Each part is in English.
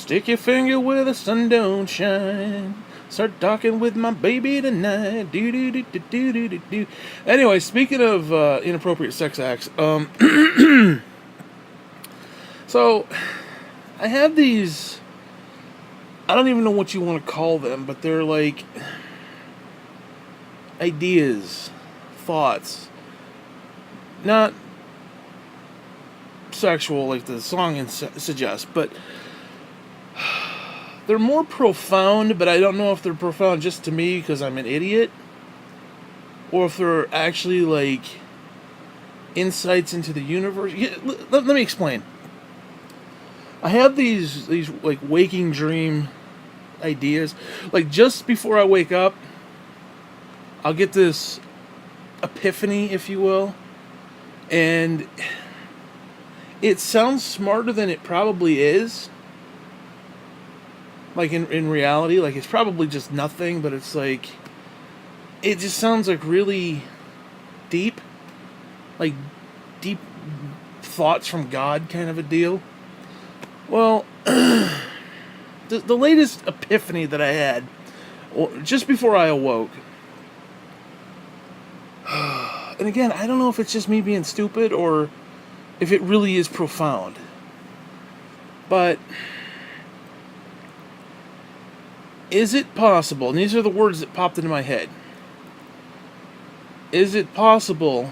Stick your finger where the sun don't shine. Start talking with my baby tonight. Do do do do do do do do. Anyway, speaking of inappropriate sex acts, so I have these. I don't even know what you want to call them, but they're like ideas, thoughts, not sexual like the song suggests, but they're more profound, but I don't know if they're profound just to me because I'm an idiot, or if they're actually like insights into the universe. Yeah, let me explain. I have these like waking dream ideas. Like just before I wake up, I'll get this epiphany, if you will, and it sounds smarter than it probably is. Like in reality, like it's probably just nothing, but it's like it just sounds like really deep, like deep thoughts from God kind of a deal. Well, the latest epiphany that I had, just before I awoke, and again, I don't know if it's just me being stupid or if it really is profound, but is it possible, and these are the words that popped into my head, is it possible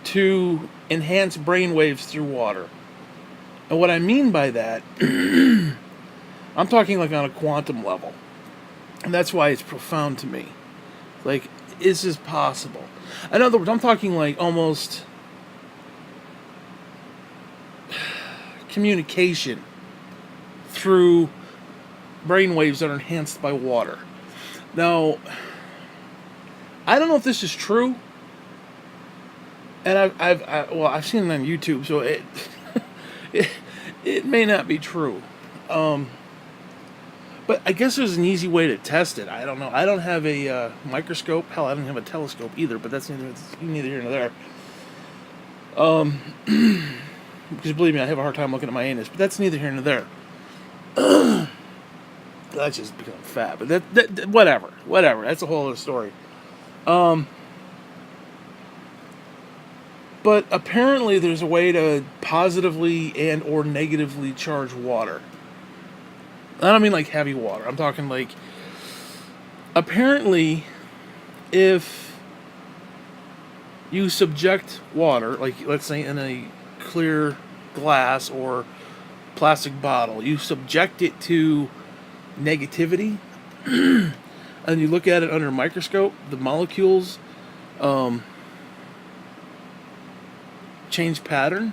to enhance brainwaves through water? And what I mean by that, I'm talking like on a quantum level. And that's why it's profound to me. Like, is this possible? In other words, I'm talking like almost communication through brainwaves that are enhanced by water. Now, I don't know if this is true. And I've seen it on YouTube, so it it may not be true. But I guess there's an easy way to test it. I don't know. I don't have a microscope. Hell, I don't have a telescope either, but that's neither here nor there. Because believe me, I have a hard time looking at my anus, but that's neither here nor there. That's just because I'm fat, but that whatever. That's a whole other story. But apparently there's a way to positively and or negatively charge water. I don't mean like heavy water. I'm talking like, apparently, if you subject water, like let's say in a clear glass or plastic bottle, you subject it to negativity, and you look at it under a microscope, the molecules change pattern.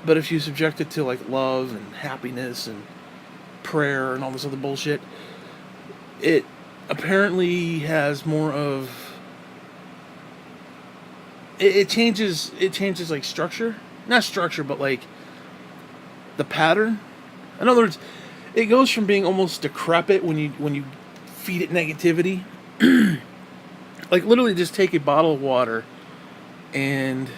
But if you subject it to like love and happiness and prayer and all this other bullshit, it apparently has more of it changes like structure, not structure, but like the pattern. In other words, it goes from being almost decrepit when you feed it negativity. Like literally just take a bottle of water and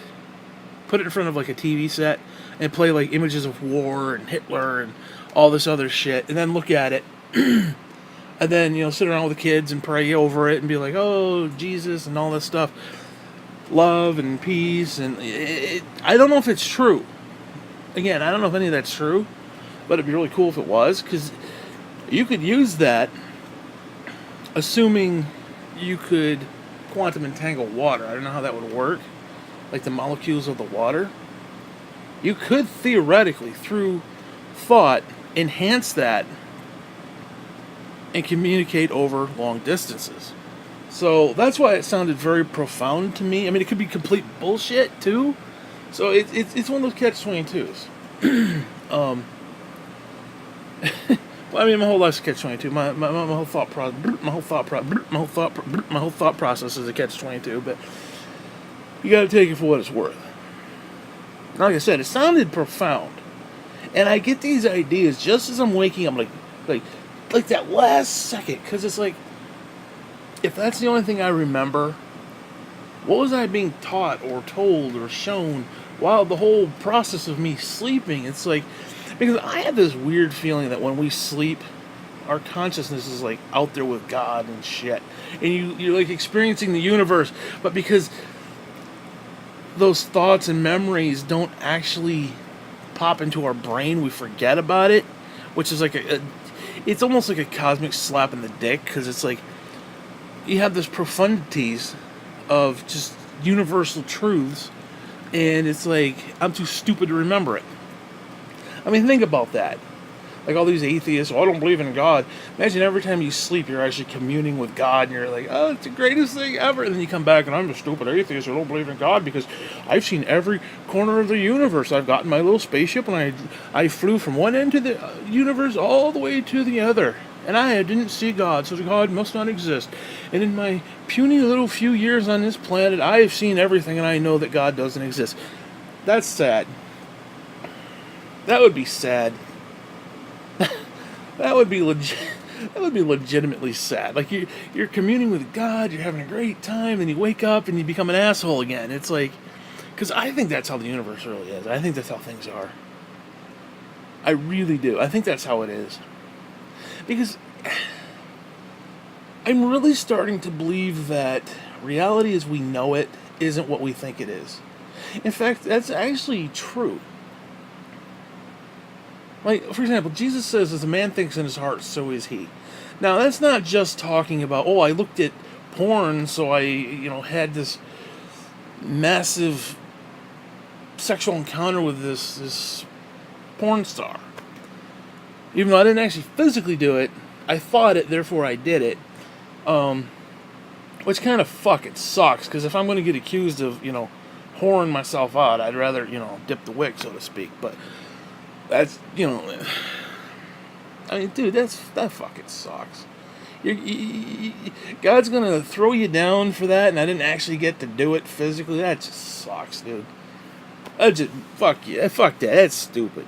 put it in front of like a TV set and play like images of war and Hitler and all this other shit, and then look at it, and then sit around with the kids and pray over it and be like, oh Jesus and all this stuff, love and peace, and I don't know if it's true. Again, I don't know if any of that's true, but it'd be really cool if it was, because you could use that, assuming you could quantum entangle water. I don't know how that would work, like the molecules of the water. You could theoretically, through thought, enhance that and communicate over long distances. So that's why it sounded very profound to me. I mean, it could be complete bullshit too. So it's one of those catch-22s. Well, I mean, my whole life's a catch-22. My whole thought process is a catch-22. But you got to take it for what it's worth. Like I said, it sounded profound, and I get these ideas just as I'm waking up, like that last second, because it's like, if that's the only thing I remember, what was I being taught or told or shown while the whole process of me sleeping, it's like, because I have this weird feeling that when we sleep, our consciousness is like out there with God and shit, and you're like experiencing the universe, but because those thoughts and memories don't actually pop into our brain, we forget about it, which is like it's almost like a cosmic slap in the dick, because it's like you have this profundities of just universal truths, and it's like I'm too stupid to remember it. I mean, think about that. Like all these atheists, oh, I don't believe in God. Imagine every time you sleep, you're actually communing with God, and you're like, oh, it's the greatest thing ever. And then you come back, and I'm a stupid atheist who don't believe in God because I've seen every corner of the universe. I've gotten my little spaceship, and I flew from one end of the universe all the way to the other. And I didn't see God, so God must not exist. And in my puny little few years on this planet, I have seen everything, and I know that God doesn't exist. That's sad. That would be sad. That would be legit. That would be legitimately sad. Like you're communing with God, you're having a great time, and you wake up and you become an asshole again. It's like, because I think that's how the universe really is. I think that's how things are. I really do. I think that's how it is. Because I'm really starting to believe that reality as we know it isn't what we think it is. In fact, that's actually true. Like, for example, Jesus says, as a man thinks in his heart, so is he. Now, that's not just talking about, oh, I looked at porn, so I, had this massive sexual encounter with this porn star. Even though I didn't actually physically do it, I thought it, therefore I did it. Which kind of fucking sucks, because if I'm going to get accused of, whoring myself out, I'd rather, dip the wick, so to speak. But that's, I mean, dude, that fucking sucks. God's gonna throw you down for that, and I didn't actually get to do it physically. That just sucks, dude. Fuck you. Fuck that. That's stupid.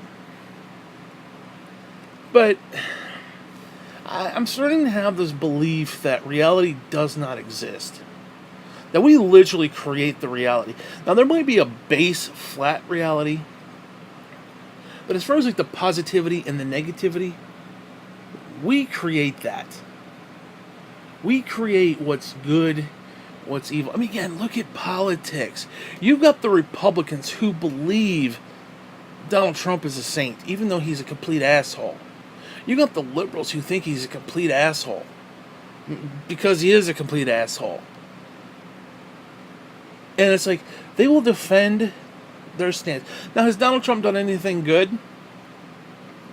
But I'm starting to have this belief that reality does not exist. That we literally create the reality. Now, there might be a base, flat reality, but as far as like the positivity and the negativity, we create that. We create what's good, what's evil. I mean, again, look at politics. You've got the Republicans who believe Donald Trump is a saint, even though he's a complete asshole. You got the liberals who think he's a complete asshole because he is a complete asshole. And it's like, they will defend their stance. Now, has Donald Trump done anything good?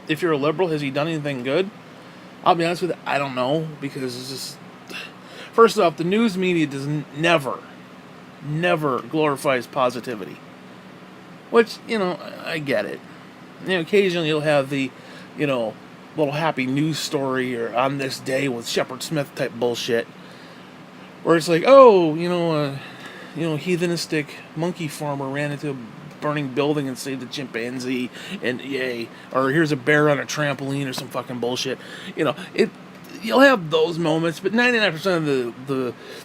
If you're a liberal, has he done anything good? I'll be honest with you, I don't know, because it's just... First off, the news media does never glorifies positivity. Which, I get it. Occasionally you'll have the, little happy news story or on this day with Shepard Smith type bullshit. Where it's like, oh, heathenistic monkey farmer ran into a burning building and saved a chimpanzee, and yay. Or here's a bear on a trampoline or some fucking bullshit. You'll have those moments, but 99% of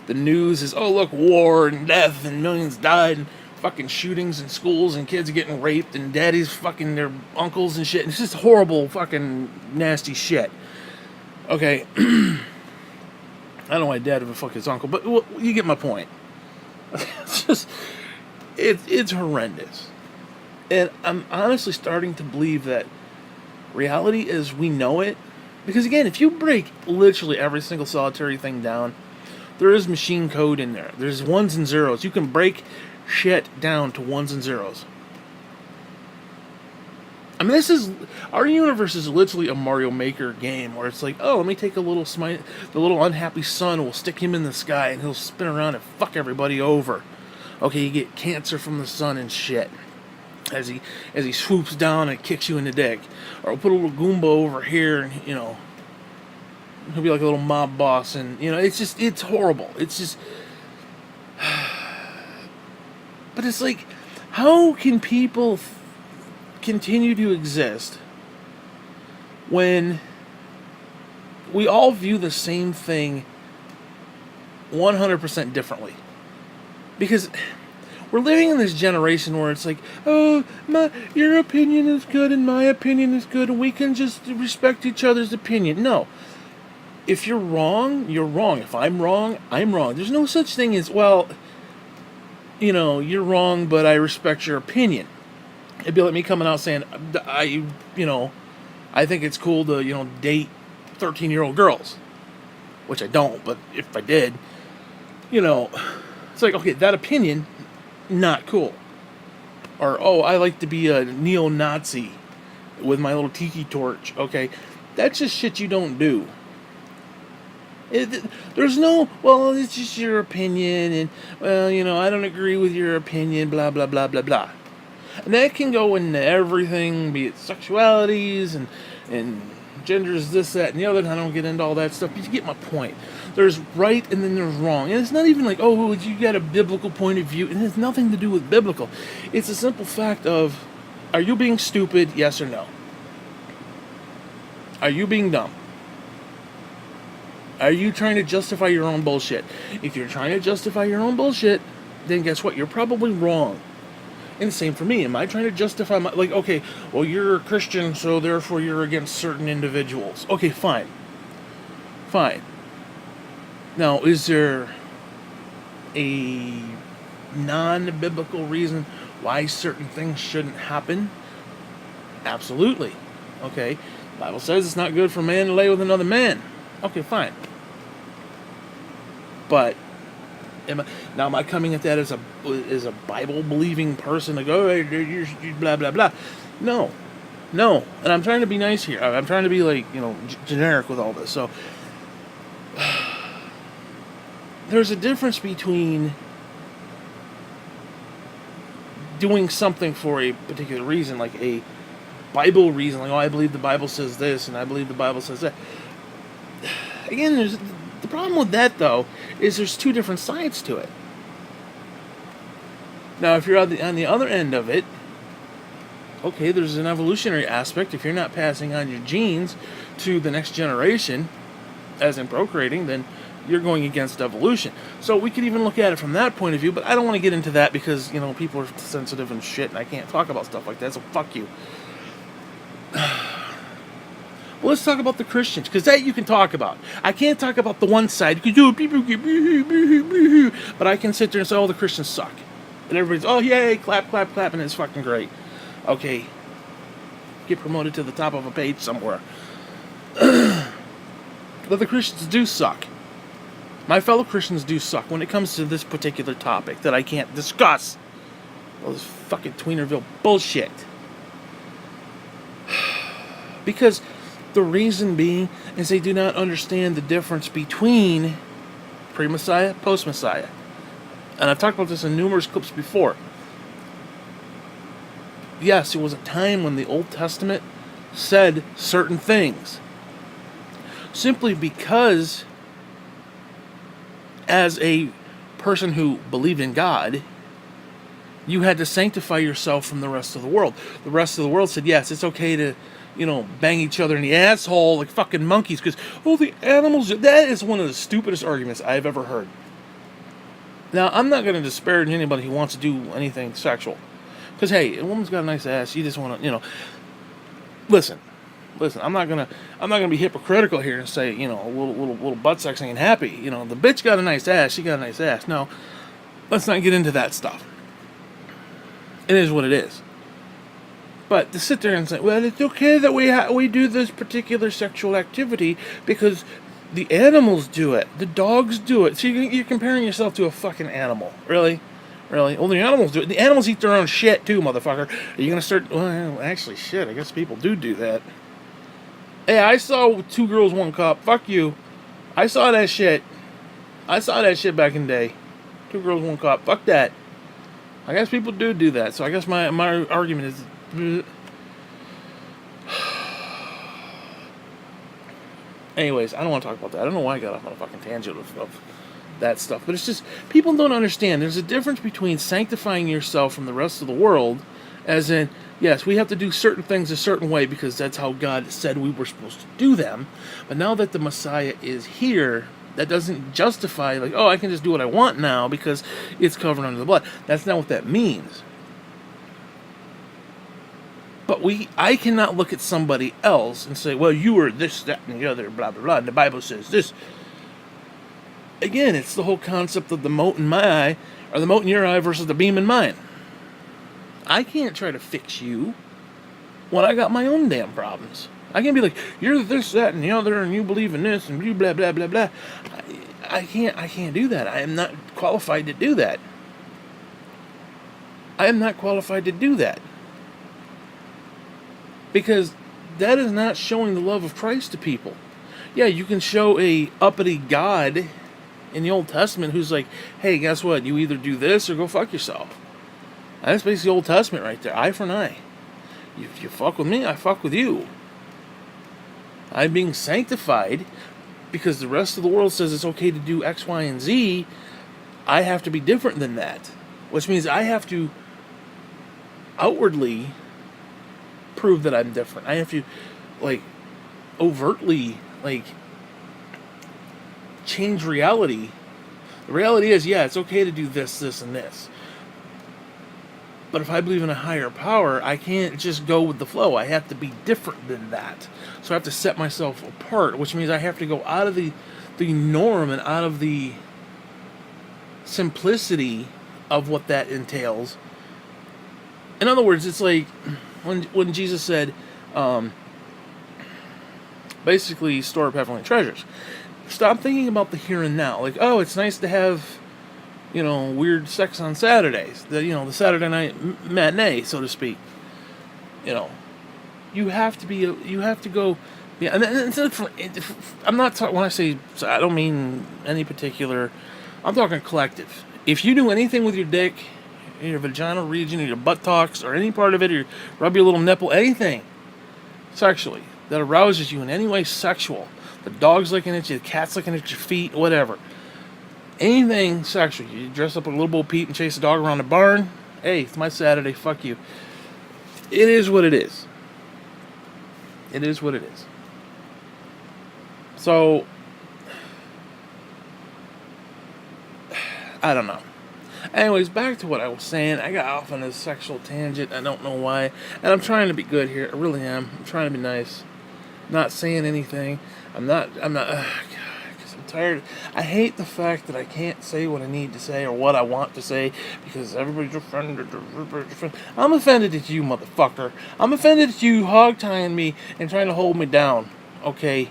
the news is, oh, look, war and death and millions died and fucking shootings in schools and kids getting raped and daddies fucking their uncles and shit. And it's just horrible fucking nasty shit. Okay. I don't know why dad would fuck his uncle, but you get my point. It's just, it's horrendous. And I'm honestly starting to believe that reality as we know it, because again, if you break literally every single solitary thing down, there is machine code in there. There's ones and zeros. You can break shit down to ones and zeros. I mean, our universe is literally a Mario Maker game where it's like, oh, let me take the little unhappy son, we'll stick him in the sky and he'll spin around and fuck everybody over. Okay, you get cancer from the sun and shit as he swoops down and kicks you in the dick. Or we'll put a little Goomba over here and, he'll be like a little mob boss, and, it's horrible. It's just... But it's like, how can people continue to exist when we all view the same thing 100% differently? Because we're living in this generation where it's like, oh, your opinion is good and my opinion is good, and we can just respect each other's opinion. No. If you're wrong, you're wrong. If I'm wrong, I'm wrong. There's no such thing as, well, you're wrong, but I respect your opinion. It'd be like me coming out saying, I think it's cool to, date 13-year-old girls. Which I don't, but if I did, it's like, okay, that opinion, not cool. Or, oh, I like to be a neo-Nazi with my little tiki torch. Okay, that's just shit you don't do. There's no, well, it's just your opinion, and, well, I don't agree with your opinion, blah, blah, blah, blah, blah. And that can go into everything, be it sexualities and genders, this, that, and the other. And I don't get into all that stuff, but you get my point. There's right and then there's wrong. And it's not even like, oh, you got a biblical point of view. It has nothing to do with biblical. It's a simple fact of, are you being stupid, yes or no? Are you being dumb? Are you trying to justify your own bullshit? If you're trying to justify your own bullshit, then guess what? You're probably wrong. And the same for me. Am I trying to justify my... Like, okay, well, you're a Christian, so therefore you're against certain individuals. Okay, fine. Fine. Now, is there a non-biblical reason why certain things shouldn't happen? Absolutely. Okay. The Bible says it's not good for man to lay with another man. Okay, fine. But am I coming at that as a Bible-believing person to go, hey, you're blah, blah, blah? No. And I'm trying to be nice here. I'm trying to be like, generic with all this. So, there's a difference between doing something for a particular reason, like a Bible reason, like, oh, I believe the Bible says this, and I believe the Bible says that. Again, the problem with that, though, is there's two different sides to it. Now, if you're on the other end of it, okay, there's an evolutionary aspect. If you're not passing on your genes to the next generation, as in procreating, then you're going against evolution. So we could even look at it from that point of view, but I don't want to get into that because, people are sensitive and shit, and I can't talk about stuff like that, so fuck you. Well, let's talk about the Christians, because that you can talk about. I can't talk about the one side, because people get boo-hoo, but I can sit there and say, oh, the Christians suck. And everybody's, oh, yay, clap, clap, clap, and it's fucking great. Okay. Get promoted to the top of a page somewhere. But the Christians do suck. My fellow Christians do suck when it comes to this particular topic that I can't discuss. All this fucking Tweenerville bullshit. Because the reason being is they do not understand the difference between pre-Messiah, post-Messiah. And I've talked about this in numerous clips before. Yes, there was a time when the Old Testament said certain things. Simply because, as a person who believed in God, you had to sanctify yourself from the rest of the world. The rest of the world said, yes, it's okay to, bang each other in the asshole like fucking monkeys because, oh, the animals... That is one of the stupidest arguments I've ever heard. Now, I'm not going to disparage anybody who wants to do anything sexual. Because, hey, a woman's got a nice ass. You just want to, Listen, I'm not gonna be hypocritical here and say, a little butt sex ain't happy. The bitch got a nice ass, she got a nice ass. No, let's not get into that stuff. It is what it is. But to sit there and say, well, it's okay that we do this particular sexual activity because the animals do it, the dogs do it. So you're comparing yourself to a fucking animal, really? Really? Well, the animals do it. The animals eat their own shit too, motherfucker. Are you gonna start? Well, actually, shit. I guess people do that. Hey, I saw 2 Girls, 1 Cup. Fuck you. I saw that shit. Back in the day. 2 Girls, 1 Cup. Fuck that. I guess people do that. So I guess my argument is. Anyways, I don't want to talk about that. I don't know why I got off on a fucking tangent of that stuff. But it's just, people don't understand. There's a difference between sanctifying yourself from the rest of the world, as in, yes, we have to do certain things a certain way because that's how God said we were supposed to do them. But now that the Messiah is here, That doesn't justify, like, oh, I can just do what I want now because it's covered under the blood. That's not what that means. But I cannot look at somebody else and say, well, you were this, that, and the other, blah, blah, blah, and the Bible says this. Again, it's the whole concept of the mote in my eye, or the mote in your eye versus the beam in mine. I can't try to fix you when I got my own damn problems. I can't be like, you're this, that, and the other, and you believe in this, and you blah, blah, blah, blah. I can't do that. I am not qualified to do that. I am not qualified to do that. Because that is not showing the love of Christ to people. Yeah, you can show a uppity God in the Old Testament who's like, hey, guess what? You either do this or go fuck yourself. That's basically Old Testament right there. Eye for an eye. If you fuck with me, I fuck with you. I'm being sanctified because the rest of the world says it's okay to do X, Y, and Z. I have to be different than that. Which means I have to outwardly prove that I'm different. I have to, like, overtly, like, change reality. The reality is, yeah, it's okay to do this, this, and this. But if I believe in a higher power, I can't just go with the flow. I have to be different than that. So I have to set myself apart, which means I have to go out of the norm and out of the simplicity of what that entails. In other words, it's like when Jesus said, basically, store up heavenly treasures. Stop thinking about the here and now. Like, oh, it's nice to have, weird sex on Saturdays. The Saturday night matinee, so to speak. You have to go. Yeah, and I'm not talking, when I say, I don't mean any particular, I'm talking collective. If you do anything with your dick, your vaginal region, or your buttocks, or any part of it, or rub your little nipple, anything sexually that arouses you in any way sexual, the dog's looking at you, the cat's looking at your feet, whatever, anything sexual, you dress up a little Bo Peep and chase a dog around the barn, hey, it's my Saturday, fuck you. It is what it is. It is what it is. So, I don't know. Anyways, back to what I was saying. I got off on this sexual tangent. I don't know why. And I'm trying to be good here. I really am. I'm trying to be nice. Not saying anything. I'm not, because I'm tired. I hate the fact that I can't say what I need to say or what I want to say because everybody's offended. I'm offended at you, motherfucker. I'm offended at you hog-tying me and trying to hold me down. Okay?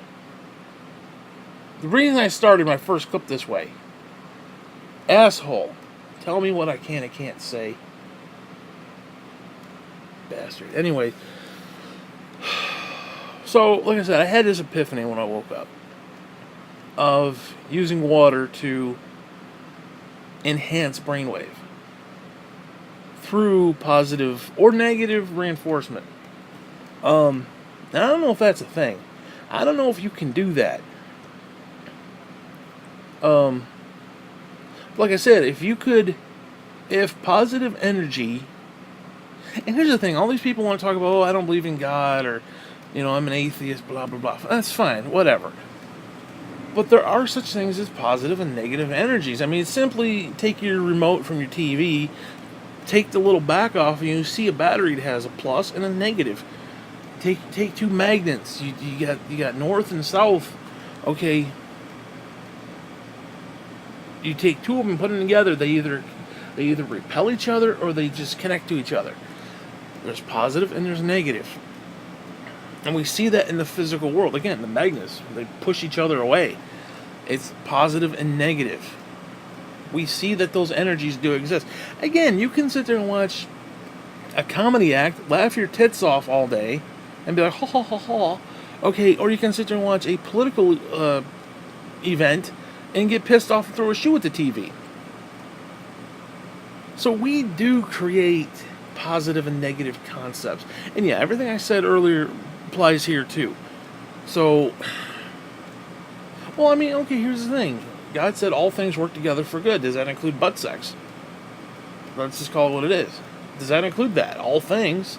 The reason I started my first clip this way. Asshole. Tell me what I can and can't say. Bastard. Anyway. So, like I said, I had this epiphany when I woke up. Of using water to enhance brainwave. Through positive or negative reinforcement. Now, I don't know if that's a thing. I don't know if you can do that. Like I said, if positive energy, and here's the thing, all these people want to talk about, oh, I don't believe in God, or, I'm an atheist, blah, blah, blah. That's fine, whatever. But there are such things as positive and negative energies. I mean, simply take your remote from your TV, take the little back off, and you see a battery that has a plus and a negative. Take two magnets. You got north and south. Okay. You take two of them, put them together. They either repel each other or they just connect to each other. There's positive and there's negative. And we see that in the physical world. Again, the magnets, they push each other away. It's positive and negative. We see that those energies do exist. Again, you can sit there and watch a comedy act, laugh your tits off all day, and be like, ha ha ha ha. Okay, or you can sit there and watch a political event and get pissed off and throw a shoe at the TV. So we do create positive and negative concepts. And yeah, everything I said earlier applies here too. So, well, I mean, okay, here's the thing. God said all things work together for good. Does that include butt sex? Let's just call it what it is. Does that include that? All things.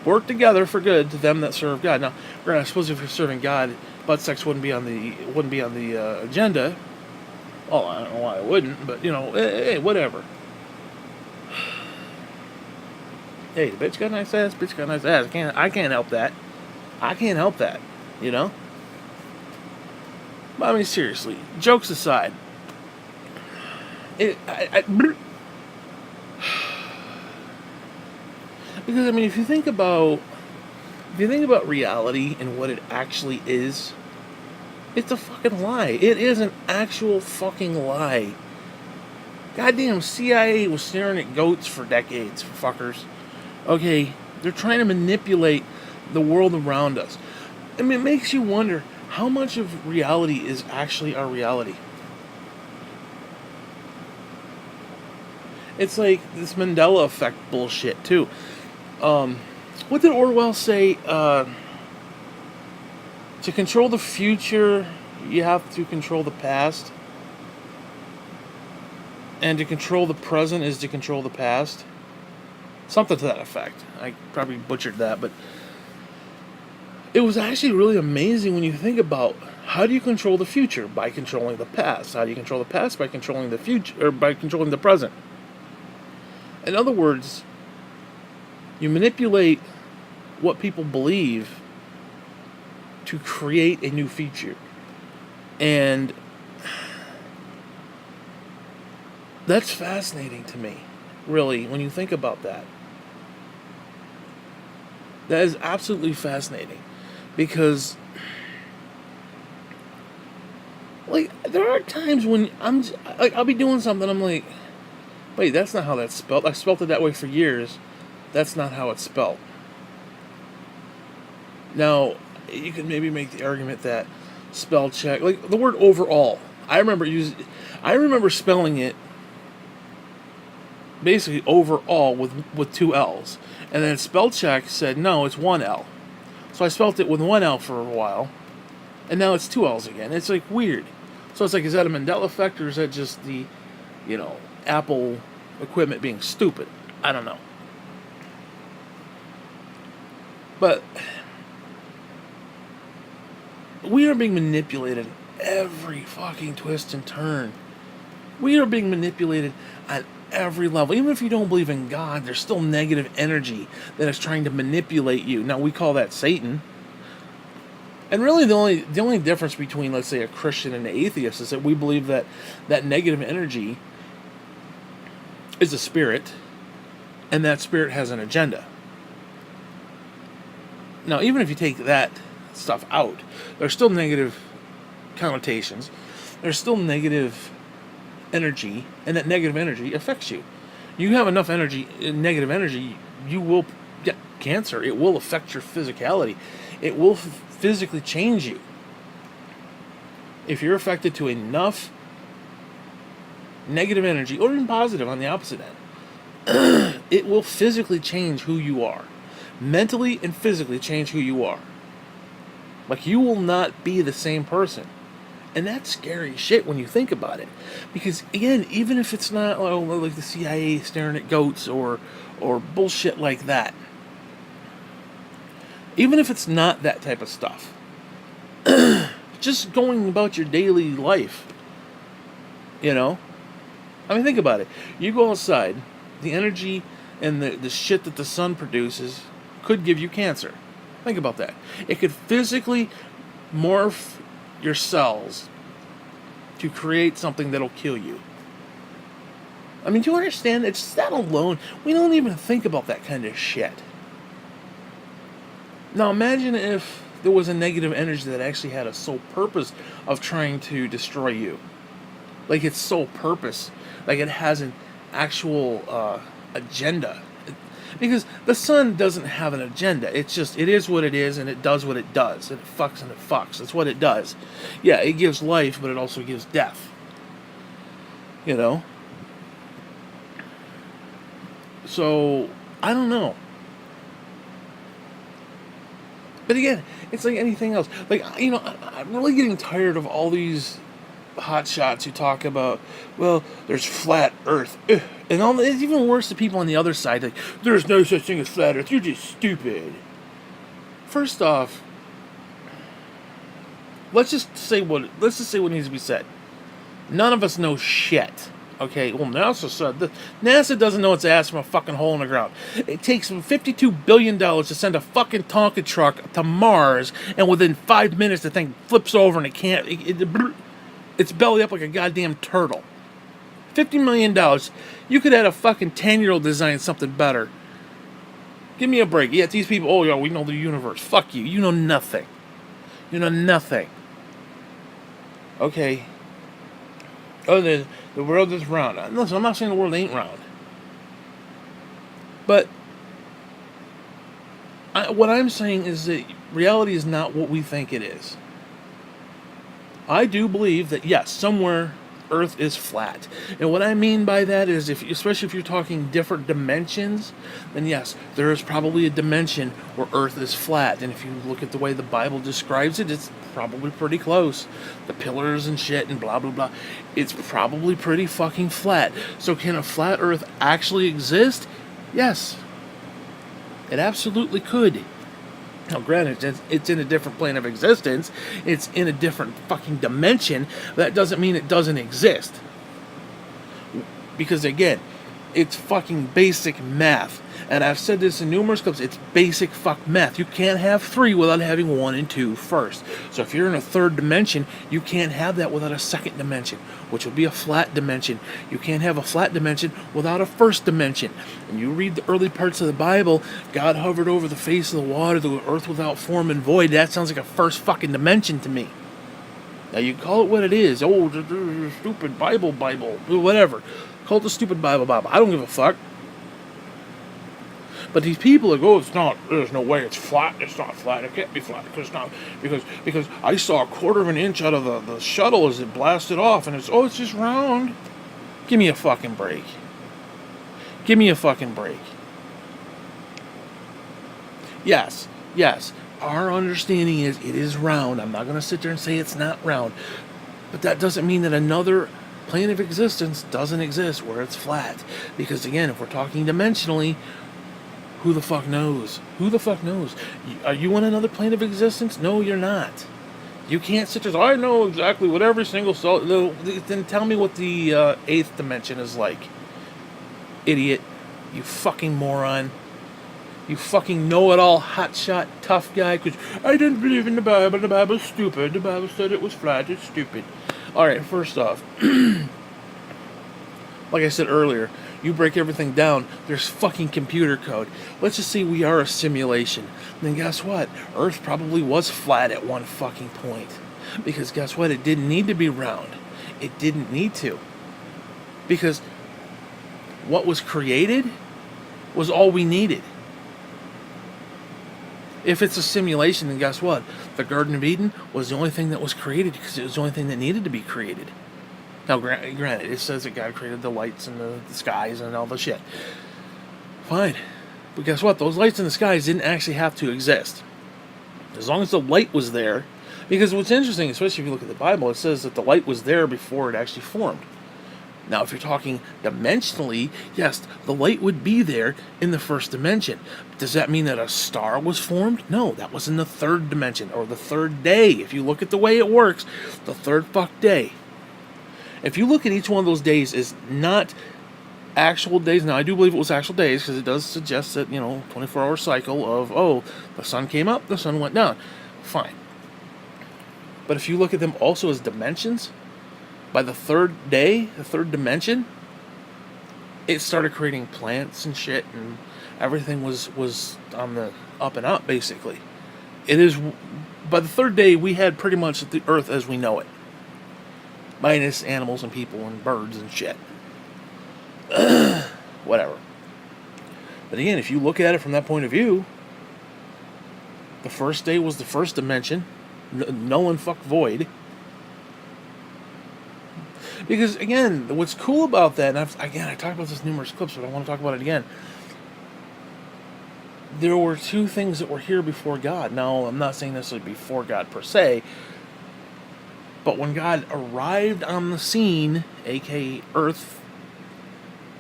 work together for good to them that serve God. Now, I suppose if you're serving God, butt sex wouldn't be on the agenda. Oh, I don't know why it wouldn't, but hey, whatever. Hey, the bitch got a nice ass. Bitch got a nice ass. I can't help that. I can't help that. You know. But I mean, seriously, jokes aside, because I mean, if you think about reality and what it actually is, it's a fucking lie. It is an actual fucking lie. Goddamn, CIA was staring at goats for decades, for fuckers. Okay, they're trying to manipulate the world around us. I mean, it makes you wonder how much of reality is actually our reality. It's like this Mandela effect bullshit, too. What did Orwell say? To control the future, you have to control the past. And to control the present is to control the past. Something to that effect. I probably butchered that, but it was actually really amazing when you think about how do you control the future? By controlling the past. How do you control the past? By controlling the future, or by controlling the present. In other words, you manipulate what people believe to create a new future. And that's fascinating to me, really, when you think about that. That is absolutely fascinating. Because, like, there are times when I'll be doing something, I'm like, wait, that's not how that's spelled. I spelled it that way for years. That's not how it's spelled. Now, you could maybe make the argument that spell check, like the word overall, I remember spelling it basically overall with two L's. And then spell check said, no, it's one L. So I spelt it with one L for a while. And now it's two L's again. It's like weird. So it's like, is that a Mandela effect, or is that just the, Apple equipment being stupid? I don't know. But we are being manipulated every fucking twist and turn. We are being manipulated on every level. Even if you don't believe in God, there's still negative energy that is trying to manipulate you. Now, we call that Satan. And really the only difference between, let's say, a Christian and an atheist is that we believe that negative energy is a spirit, and that spirit has an agenda. Now, even if you take that stuff out, there's still negative connotations. There's still negative energy, and that negative energy affects you. You have enough energy, negative energy, you will get cancer. It will affect your physicality. It will physically change you. If you're affected to enough negative energy, or even positive on the opposite end, it will physically change who you are. Mentally and physically change who you are. Like, you will not be the same person. And that's scary shit when you think about it. Because, again, even if it's not like the CIA staring at goats or bullshit like that, even if it's not that type of stuff, just going about your daily life, I mean, think about it. You go outside, the energy and the shit that the sun produces could give you cancer. Think about that. It could physically morph your cells to create something that'll kill you. I mean, do you understand? It's that alone. We don't even think about that kind of shit. Now, imagine if there was a negative energy that actually had a sole purpose of trying to destroy you. Like, its sole purpose. Like, it has an actual agenda. Because the sun doesn't have an agenda. It is what it is, and it does what it does. And it fucks and it fucks. That's what it does. Yeah, it gives life, but it also gives death. So, I don't know. But again, it's like anything else. Like, I'm really getting tired of all these hotshots who talk about, well, there's flat Earth, ugh. And all. It's even worse to people on the other side. Like, there's no such thing as flat Earth. You're just stupid. First off, let's just say what needs to be said. None of us know shit. Okay, well, NASA said that NASA doesn't know its ass from a fucking hole in the ground. It takes $52 billion to send a fucking Tonka truck to Mars, and within 5 minutes the thing flips over and it can't. It's belly up like a goddamn turtle. $50 million. You could have a fucking 10-year-old design something better. Give me a break. Yeah, these people, oh, yeah, we know the universe. Fuck you. You know nothing. You know nothing. Okay. Oh, the world is round. Listen, I'm not saying the world ain't round. But what I'm saying is that reality is not what we think it is. I do believe that, yes, somewhere Earth is flat. And what I mean by that is, especially if you're talking different dimensions, then yes, there is probably a dimension where Earth is flat. And if you look at the way the Bible describes it, it's probably pretty close. The pillars and shit and blah, blah, blah. It's probably pretty fucking flat. So can a flat Earth actually exist? Yes. It absolutely could. Now, granted, it's in a different plane of existence. It's in a different fucking dimension. That doesn't mean it doesn't exist. Because, again, it's fucking basic math. And I've said this in numerous clips. It's basic fuck math. You can't have 3 without having 1 and 2 first. So if you're in a third dimension, you can't have that without a second dimension, which would be a flat dimension. You can't have a flat dimension without a first dimension. And you read the early parts of the Bible, God hovered over the face of the water, the earth without form and void. That sounds like a first fucking dimension to me. Now, you call it what it is. Oh, the stupid Bible, whatever. Call it the stupid Bible. I don't give a fuck. But these people that go, it's not, there's no way it's flat, it's not flat, it can't be flat, because it's not, because I saw a quarter of an inch out of the shuttle as it blasted off, and it's just round. Give me a fucking break. Give me a fucking break. Yes, our understanding is it is round. I'm not going to sit there and say it's not round. But that doesn't mean that another plane of existence doesn't exist where it's flat. Because again, if we're talking dimensionally, who the fuck knows? Who the fuck knows? Are you on another plane of existence? No, you're not. You can't sit there and say, I know exactly what every single cell... No, then tell me what the 8th dimension is like. Idiot. You fucking moron. You fucking know-it-all, hotshot, tough guy, because I didn't believe in the Bible. The Bible's stupid. The Bible said it was flat. It's stupid. Alright, first off, like I said earlier, you break everything down, there's fucking computer code. Let's just say we are a simulation. Then guess what? Earth probably was flat at one fucking point. Because guess what? It didn't need to be round. It didn't need to. Because what was created was all we needed. If it's a simulation, then guess what? The Garden of Eden was the only thing that was created because it was the only thing that needed to be created. Now, granted, it says that God created the lights and the skies and all the shit. Fine. But guess what? Those lights in the skies didn't actually have to exist. As long as the light was there. Because what's interesting, especially if you look at the Bible, it says that the light was there before it actually formed. Now, if you're talking dimensionally, yes, the light would be there in the first dimension. Does that mean that a star was formed? No, that was in the third dimension, or the third day. If you look at the way it works, the third fuck day. If you look at each one of those days as not actual days, now I do believe it was actual days, because it does suggest that, 24-hour cycle of, the sun came up, the sun went down. Fine. But if you look at them also as dimensions, by the third day, the third dimension, it started creating plants and shit, and everything was on the up and up, basically. It is, by the third day, we had pretty much the Earth as we know it. Minus animals and people and birds and shit. Whatever. But again, if you look at it from that point of view, the first day was the first dimension, null and fuck void. Because again, what's cool about that, and I talked about this in numerous clips, but I want to talk about it again. There were two things that were here before God. Now, I'm not saying necessarily before God per se, But when God arrived on the scene, aka Earth,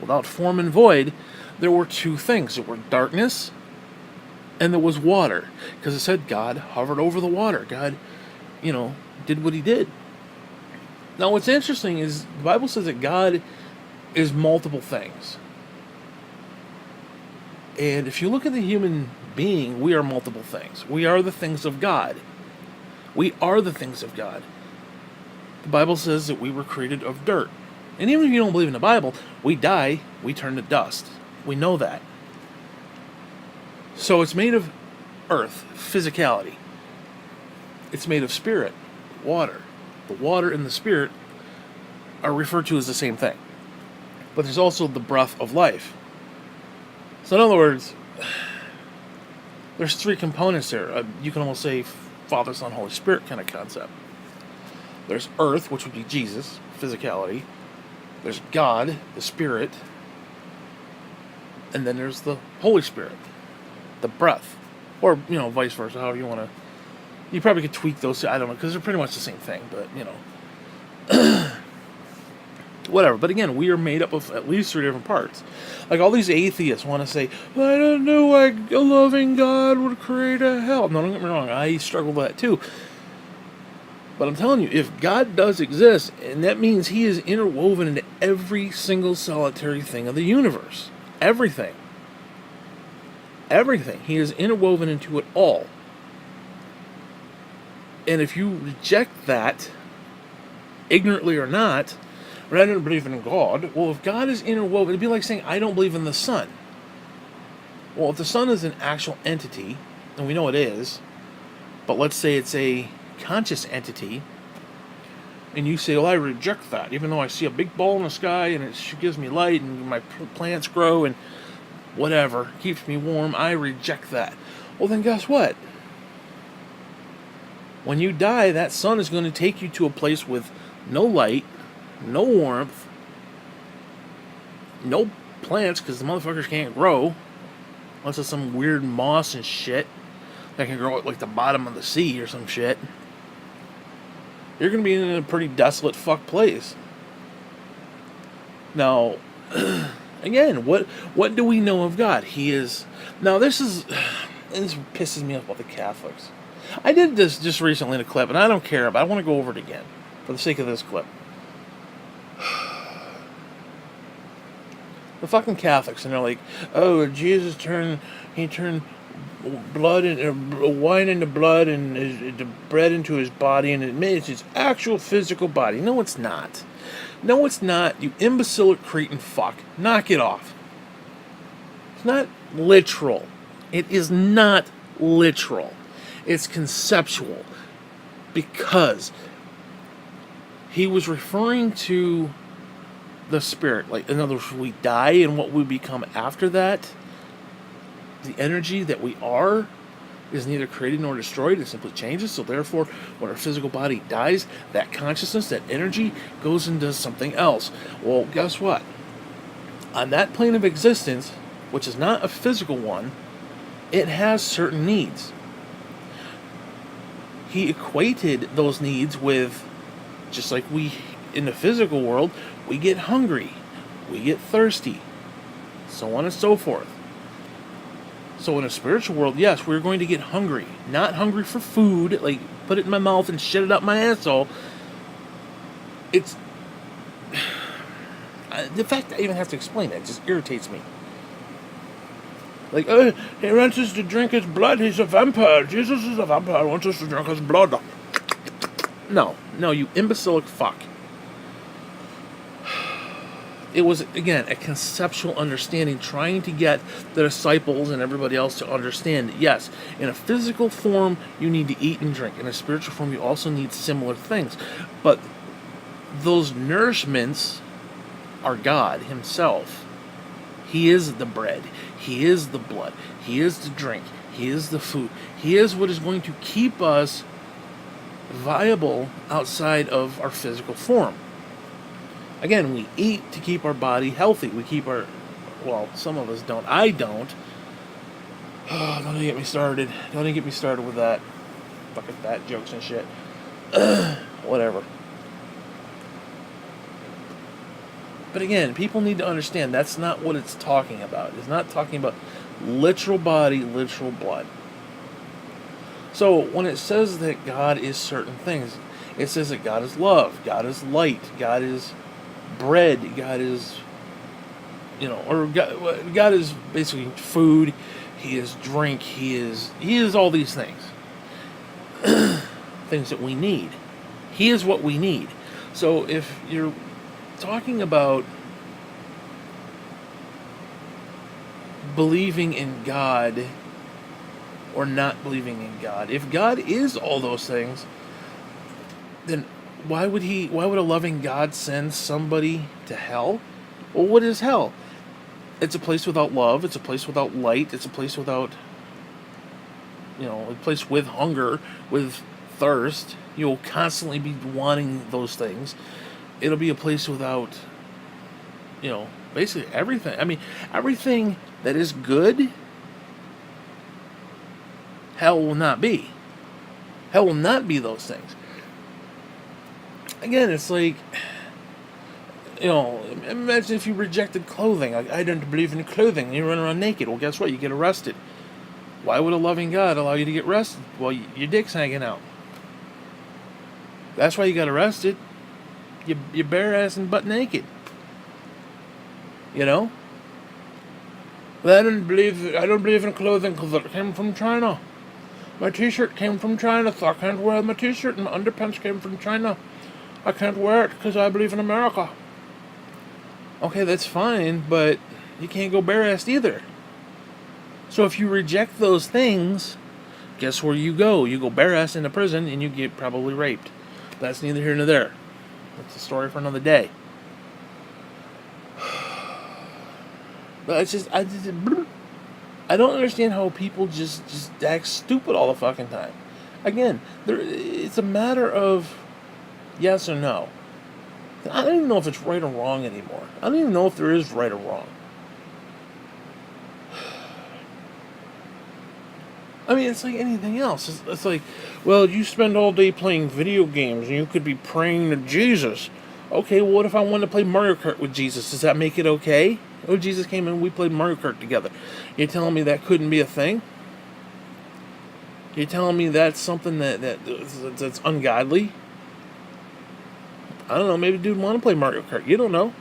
without form and void, there were two things. There were darkness and there was water. Because it said God hovered over the water. God, did what he did. Now what's interesting is the Bible says that God is multiple things. And if you look at the human being, we are multiple things. We are the things of God. We are the things of God. The Bible says that we were created of dirt. And even if you don't believe in the Bible, we die, we turn to dust. We know that. So it's made of earth, physicality. It's made of spirit, water. The water and the spirit are referred to as the same thing. But there's also the breath of life. So in other words, there's three components there. You can almost say Father, Son, Holy Spirit kind of concept. There's earth, which would be Jesus, physicality. There's God, the Spirit. And then there's the Holy Spirit, the breath. Or, vice versa, however you want to. You probably could tweak those, I don't know, because they're pretty much the same thing, but, whatever. But again, we are made up of at least three different parts. Like all these atheists want to say, I don't know why a loving God would create a hell. No, don't get me wrong, I struggle with that too. But I'm telling you, if God does exist, and that means he is interwoven into every single solitary thing of the universe. Everything. Everything. He is interwoven into it all. And if you reject that, ignorantly or not, rather than believing in God, well, if God is interwoven, it'd be like saying, I don't believe in the sun. Well, if the sun is an actual entity, and we know it is, but let's say it's a conscious entity, and you say, well, I reject that, even though I see a big ball in the sky, and it gives me light, and my plants grow, and whatever, keeps me warm, I reject that. Well, then guess what? When you die, that sun is going to take you to a place with no light, no warmth, no plants, because the motherfuckers can't grow, unless it's some weird moss and shit that can grow at like the bottom of the sea or some shit. You're going to be in a pretty desolate fuck place. Now, again, what do we know of God? He is... Now, this pisses me off about the Catholics. I did this just recently in a clip, and I don't care, but I want to go over it again for the sake of this clip. The fucking Catholics, and they're like, oh, Jesus turned blood and wine into blood and the bread into his body, and it made his actual physical body. No, it's not. No, it's not. You imbecilic cretin fuck. Knock it off. It's not literal. It is not literal. It's conceptual. Because he was referring to the spirit. Like, in other words, we die and what we become after that, the energy that we are is neither created nor destroyed. It simply changes. So therefore, when our physical body dies, that consciousness, that energy, goes and does something else. Well, guess what? On that plane of existence, which is not a physical one, it has certain needs. He equated those needs with, just like we, in the physical world, we get hungry, we get thirsty, so on and so forth. So in a spiritual world, yes, we're going to get hungry. Not hungry for food, like put it in my mouth and shit it up my asshole. It's... the fact I even have to explain that just irritates me. Like, he wants us to drink his blood, he's a vampire. Jesus is a vampire, he wants us to drink his blood. No, you imbecilic fuck. It was, again, a conceptual understanding, trying to get the disciples and everybody else to understand that, yes, in a physical form, you need to eat and drink. In a spiritual form, you also need similar things. But those nourishments are God himself. He is the bread. He is the blood. He is the drink. He is the food. He is what is going to keep us viable outside of our physical form. Again, we eat to keep our body healthy. We keep our... Well, some of us don't. I don't. Oh, don't even get me started. Don't even get me started with that. Fucking fat jokes and shit. Whatever. But again, people need to understand that's not what it's talking about. It's not talking about literal body, literal blood. So when it says that God is certain things, it says that God is love, God is light, God is bread, God is, or God is basically food, He is drink, He is all these things. Things that we need. He is what we need. So if you're talking about believing in God or not believing in God, if God is all those things, then why would a loving God send somebody to hell? Well, what is hell? It's a place without love, it's a place without light, it's a place without, a place with hunger, with thirst. You'll constantly be wanting those things. It'll be a place without, basically everything. I mean, everything that is good, hell will not be. Hell will not be those things. Again, it's like, imagine if you rejected clothing. Like, I don't believe in clothing. You run around naked. Well, guess what? You get arrested. Why would a loving God allow you to get arrested? Well, your dick's hanging out. That's why you got arrested. You're bare ass and butt naked. But I don't believe in clothing because it came from China. My t-shirt came from China, so I can't wear my t-shirt, and my underpants came from China. I can't wear it because I believe in America. Okay, that's fine, but you can't go bare-assed either. So if you reject those things, guess where you go? You go bare-assed into prison, and you get probably raped. That's neither here nor there. That's a story for another day. But I don't understand how people just act stupid all the fucking time. Again, it's a matter of yes or no. I don't even know if it's right or wrong anymore. I don't even know if there is right or wrong. I mean, it's like anything else. It's like, well, you spend all day playing video games and you could be praying to Jesus. Okay, well, what if I wanted to play Mario Kart with Jesus? Does that make it okay? Oh, Jesus came and we played Mario Kart together. You're telling me that couldn't be a thing? You're telling me that's something that's ungodly? I don't know, maybe dude want to play Mario Kart. You don't know.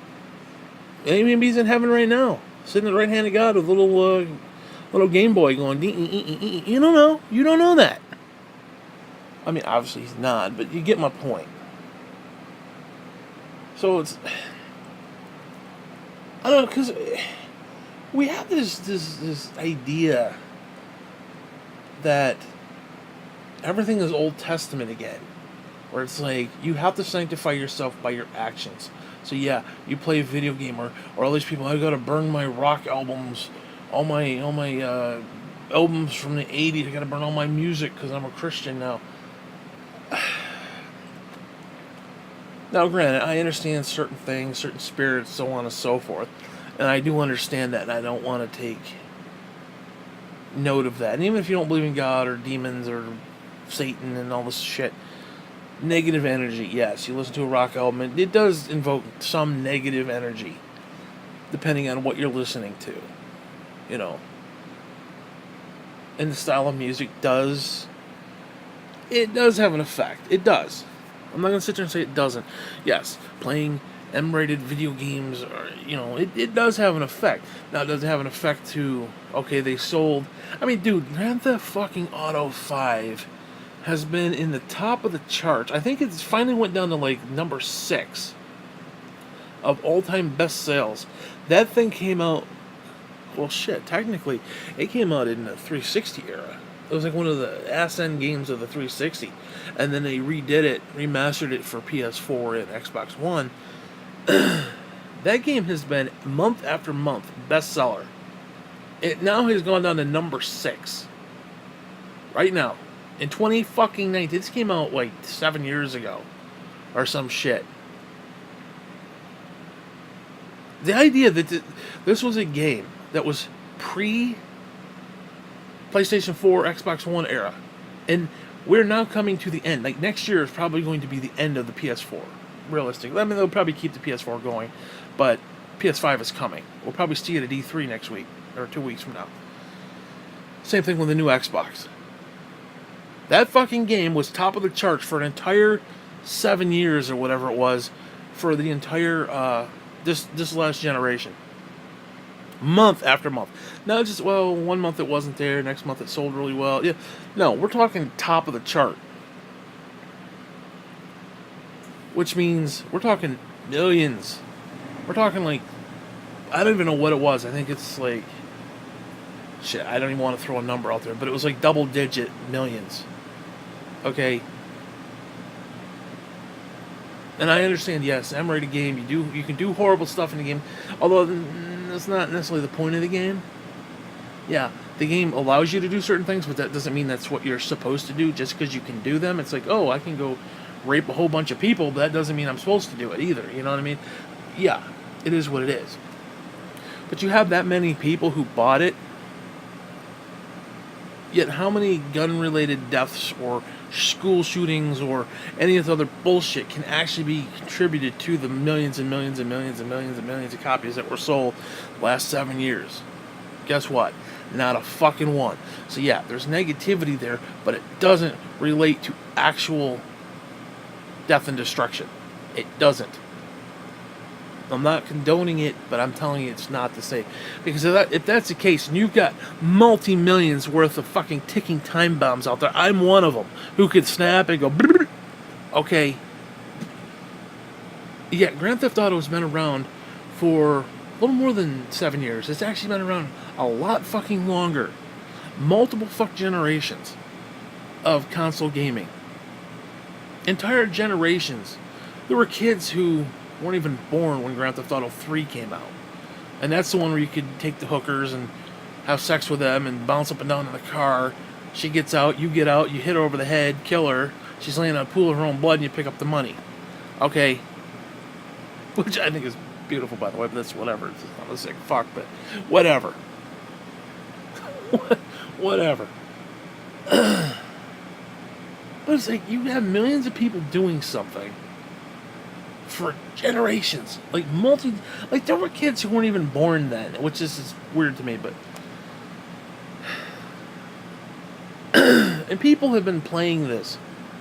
Maybe he's in heaven right now, sitting at the right hand of God with a little Game Boy going, you don't know. You don't know that. I mean, obviously he's not, but you get my point. So it's, I don't know, because we have this idea that everything is Old Testament again, where it's like you have to sanctify yourself by your actions. So yeah, you play a video game, or all these people, I gotta burn my rock albums, all my albums from the 80s. I gotta burn all my music because I'm a Christian now. Now, granted, I understand certain things, certain spirits, so on and so forth, and I do understand that, and I don't want to take note of that. And even if you don't believe in God or demons or Satan and all this shit, negative energy, yes, you listen to a rock album, it does invoke some negative energy, depending on what you're listening to, And the style of music does have an effect. It does. I'm not going to sit there and say it doesn't. Yes, playing M-rated video games, it does have an effect. Now, it doesn't have an effect to, okay, they sold... I mean, dude, Grand Theft fucking Auto 5 has been in the top of the charts. I think it's finally went down to, number 6 of all-time best sales. That thing came out... Well, shit, technically, it came out in the 360 era. It was like one of the ass-end games of the 360. And then they redid it, remastered it for PS4 and Xbox One. That game has been, month after month, bestseller. It now has gone down to number 6. Right now. In 2019. This came out 7 years ago. Or some shit. The idea that this was a game that was PlayStation 4, Xbox One era. And we're now coming to the end. Next year is probably going to be the end of the PS4. Realistically. I mean, they'll probably keep the PS4 going. but PS5 is coming. We'll probably see it at E3 next week, or 2 weeks from now. Same thing with the new Xbox. That fucking game was top of the charts for an entire 7 years or whatever it was, for the entire this last generation. Month after month. Not just, well, 1 month it wasn't there, next month it sold really well. Yeah, no, we're talking top of the chart. Which means we're talking millions. We're talking like, I don't even know what it was. I think it's like, shit, I don't even want to throw a number out there, but it was like double digit millions. Okay. And I understand, yes, M-rated game, you can do horrible stuff in the game, although that's not necessarily the point of the game. Yeah, the game allows you to do certain things, but that doesn't mean that's what you're supposed to do just because you can do them. It's like, oh, I can go rape a whole bunch of people, but that doesn't mean I'm supposed to do it either. You know what I mean? Yeah, it is what it is. But you have that many people who bought it, yet how many gun-related deaths or school shootings or any of the other bullshit can actually be contributed to the millions and millions and millions and millions and millions of copies that were sold last 7 years? Guess what? Not a fucking one. So yeah, there's negativity there, but it doesn't relate to actual death and destruction. It doesn't. I'm not condoning it, but I'm telling you it's not the same. Because if that's the case, and you've got multi-millions worth of fucking ticking time bombs out there, I'm one of them who could snap and go, okay. Yeah, Grand Theft Auto has been around for a little more than 7 years. It's actually been around a lot fucking longer. Multiple fuck generations of console gaming. Entire generations. There were kids who weren't even born when Grand Theft Auto 3 came out. And that's the one where you could take the hookers and have sex with them and bounce up and down in the car. She gets out, you get out, you hit her over the head, kill her. She's laying in a pool of her own blood and you pick up the money. Okay. Which I think is beautiful, by the way, but that's whatever. It's not a sick fuck, but whatever. Whatever. But it's like, you have millions of people doing something for generations. Like, there were kids who weren't even born then, which is weird to me, but... And people have been playing this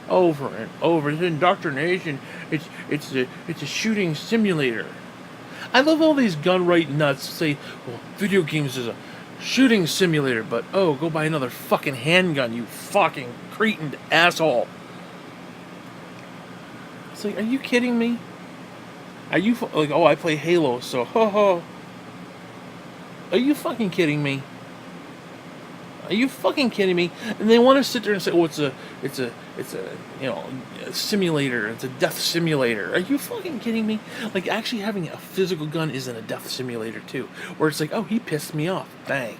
over and over. It's indoctrination. It's a shooting simulator. I love all these gun right nuts say, well, video games is a shooting simulator, but oh, go buy another fucking handgun, you fucking cretin asshole. It's like, are you kidding me? Are you like, oh, I play Halo, so ho ho. Are you fucking kidding me? Are you fucking kidding me? And they want to sit there and say, oh, it's a you know, a simulator. It's a death simulator. Are you fucking kidding me? Like, actually having a physical gun isn't a death simulator too, where it's like, oh, he pissed me off. Bang.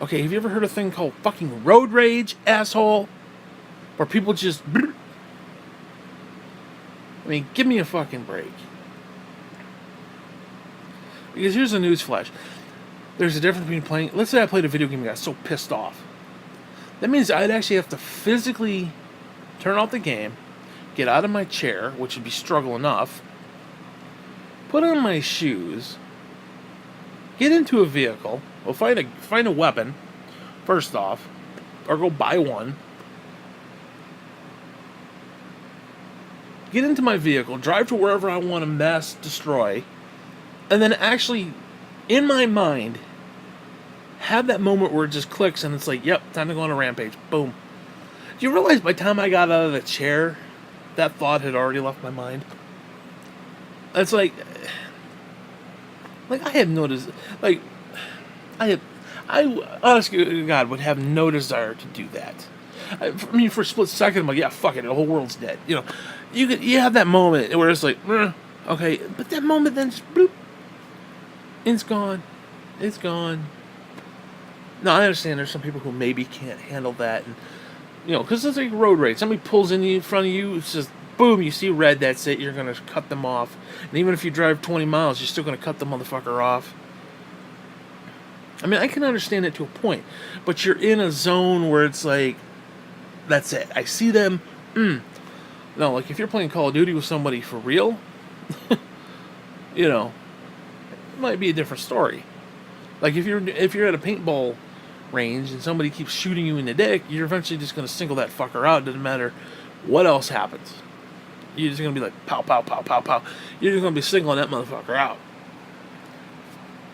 Okay, have you ever heard of a thing called fucking road rage, asshole? Where people just... I mean, give me a fucking break. Because here's a newsflash. There's a difference between playing... Let's say I played a video game and got so pissed off. That means I'd actually have to physically turn off the game, get out of my chair, which would be struggle enough, put on my shoes, get into a vehicle, or find a weapon, first off, or go buy one, get into my vehicle, drive to wherever I want to mass destroy, and then actually, in my mind, have that moment where it just clicks and it's like, yep, time to go on a rampage. Boom. Do you realize by the time I got out of the chair, that thought had already left my mind? It's like I had no desire, I honestly to God would have no desire to do that. I mean, for a split second, I'm like, yeah, fuck it, the whole world's dead. You know, you have that moment where it's like, okay, but that moment then just bloop, it's gone. It's gone. Now, I understand there's some people who maybe can't handle that, and you know, because it's like road rage. Somebody pulls in front of you, it's just boom, you see red, that's it, you're going to cut them off. And even if you drive 20 miles, you're still going to cut the motherfucker off. I mean, I can understand it to a point, but you're in a zone where it's like, that's it. I see them, No, like if you're playing Call of Duty with somebody for real, you know, might be a different story. Like if you're at a paintball range and somebody keeps shooting you in the dick, you're eventually just going to single that fucker out. It doesn't matter what else happens. You're just going to be like, pow, pow, pow, pow, pow. You're just going to be singling that motherfucker out.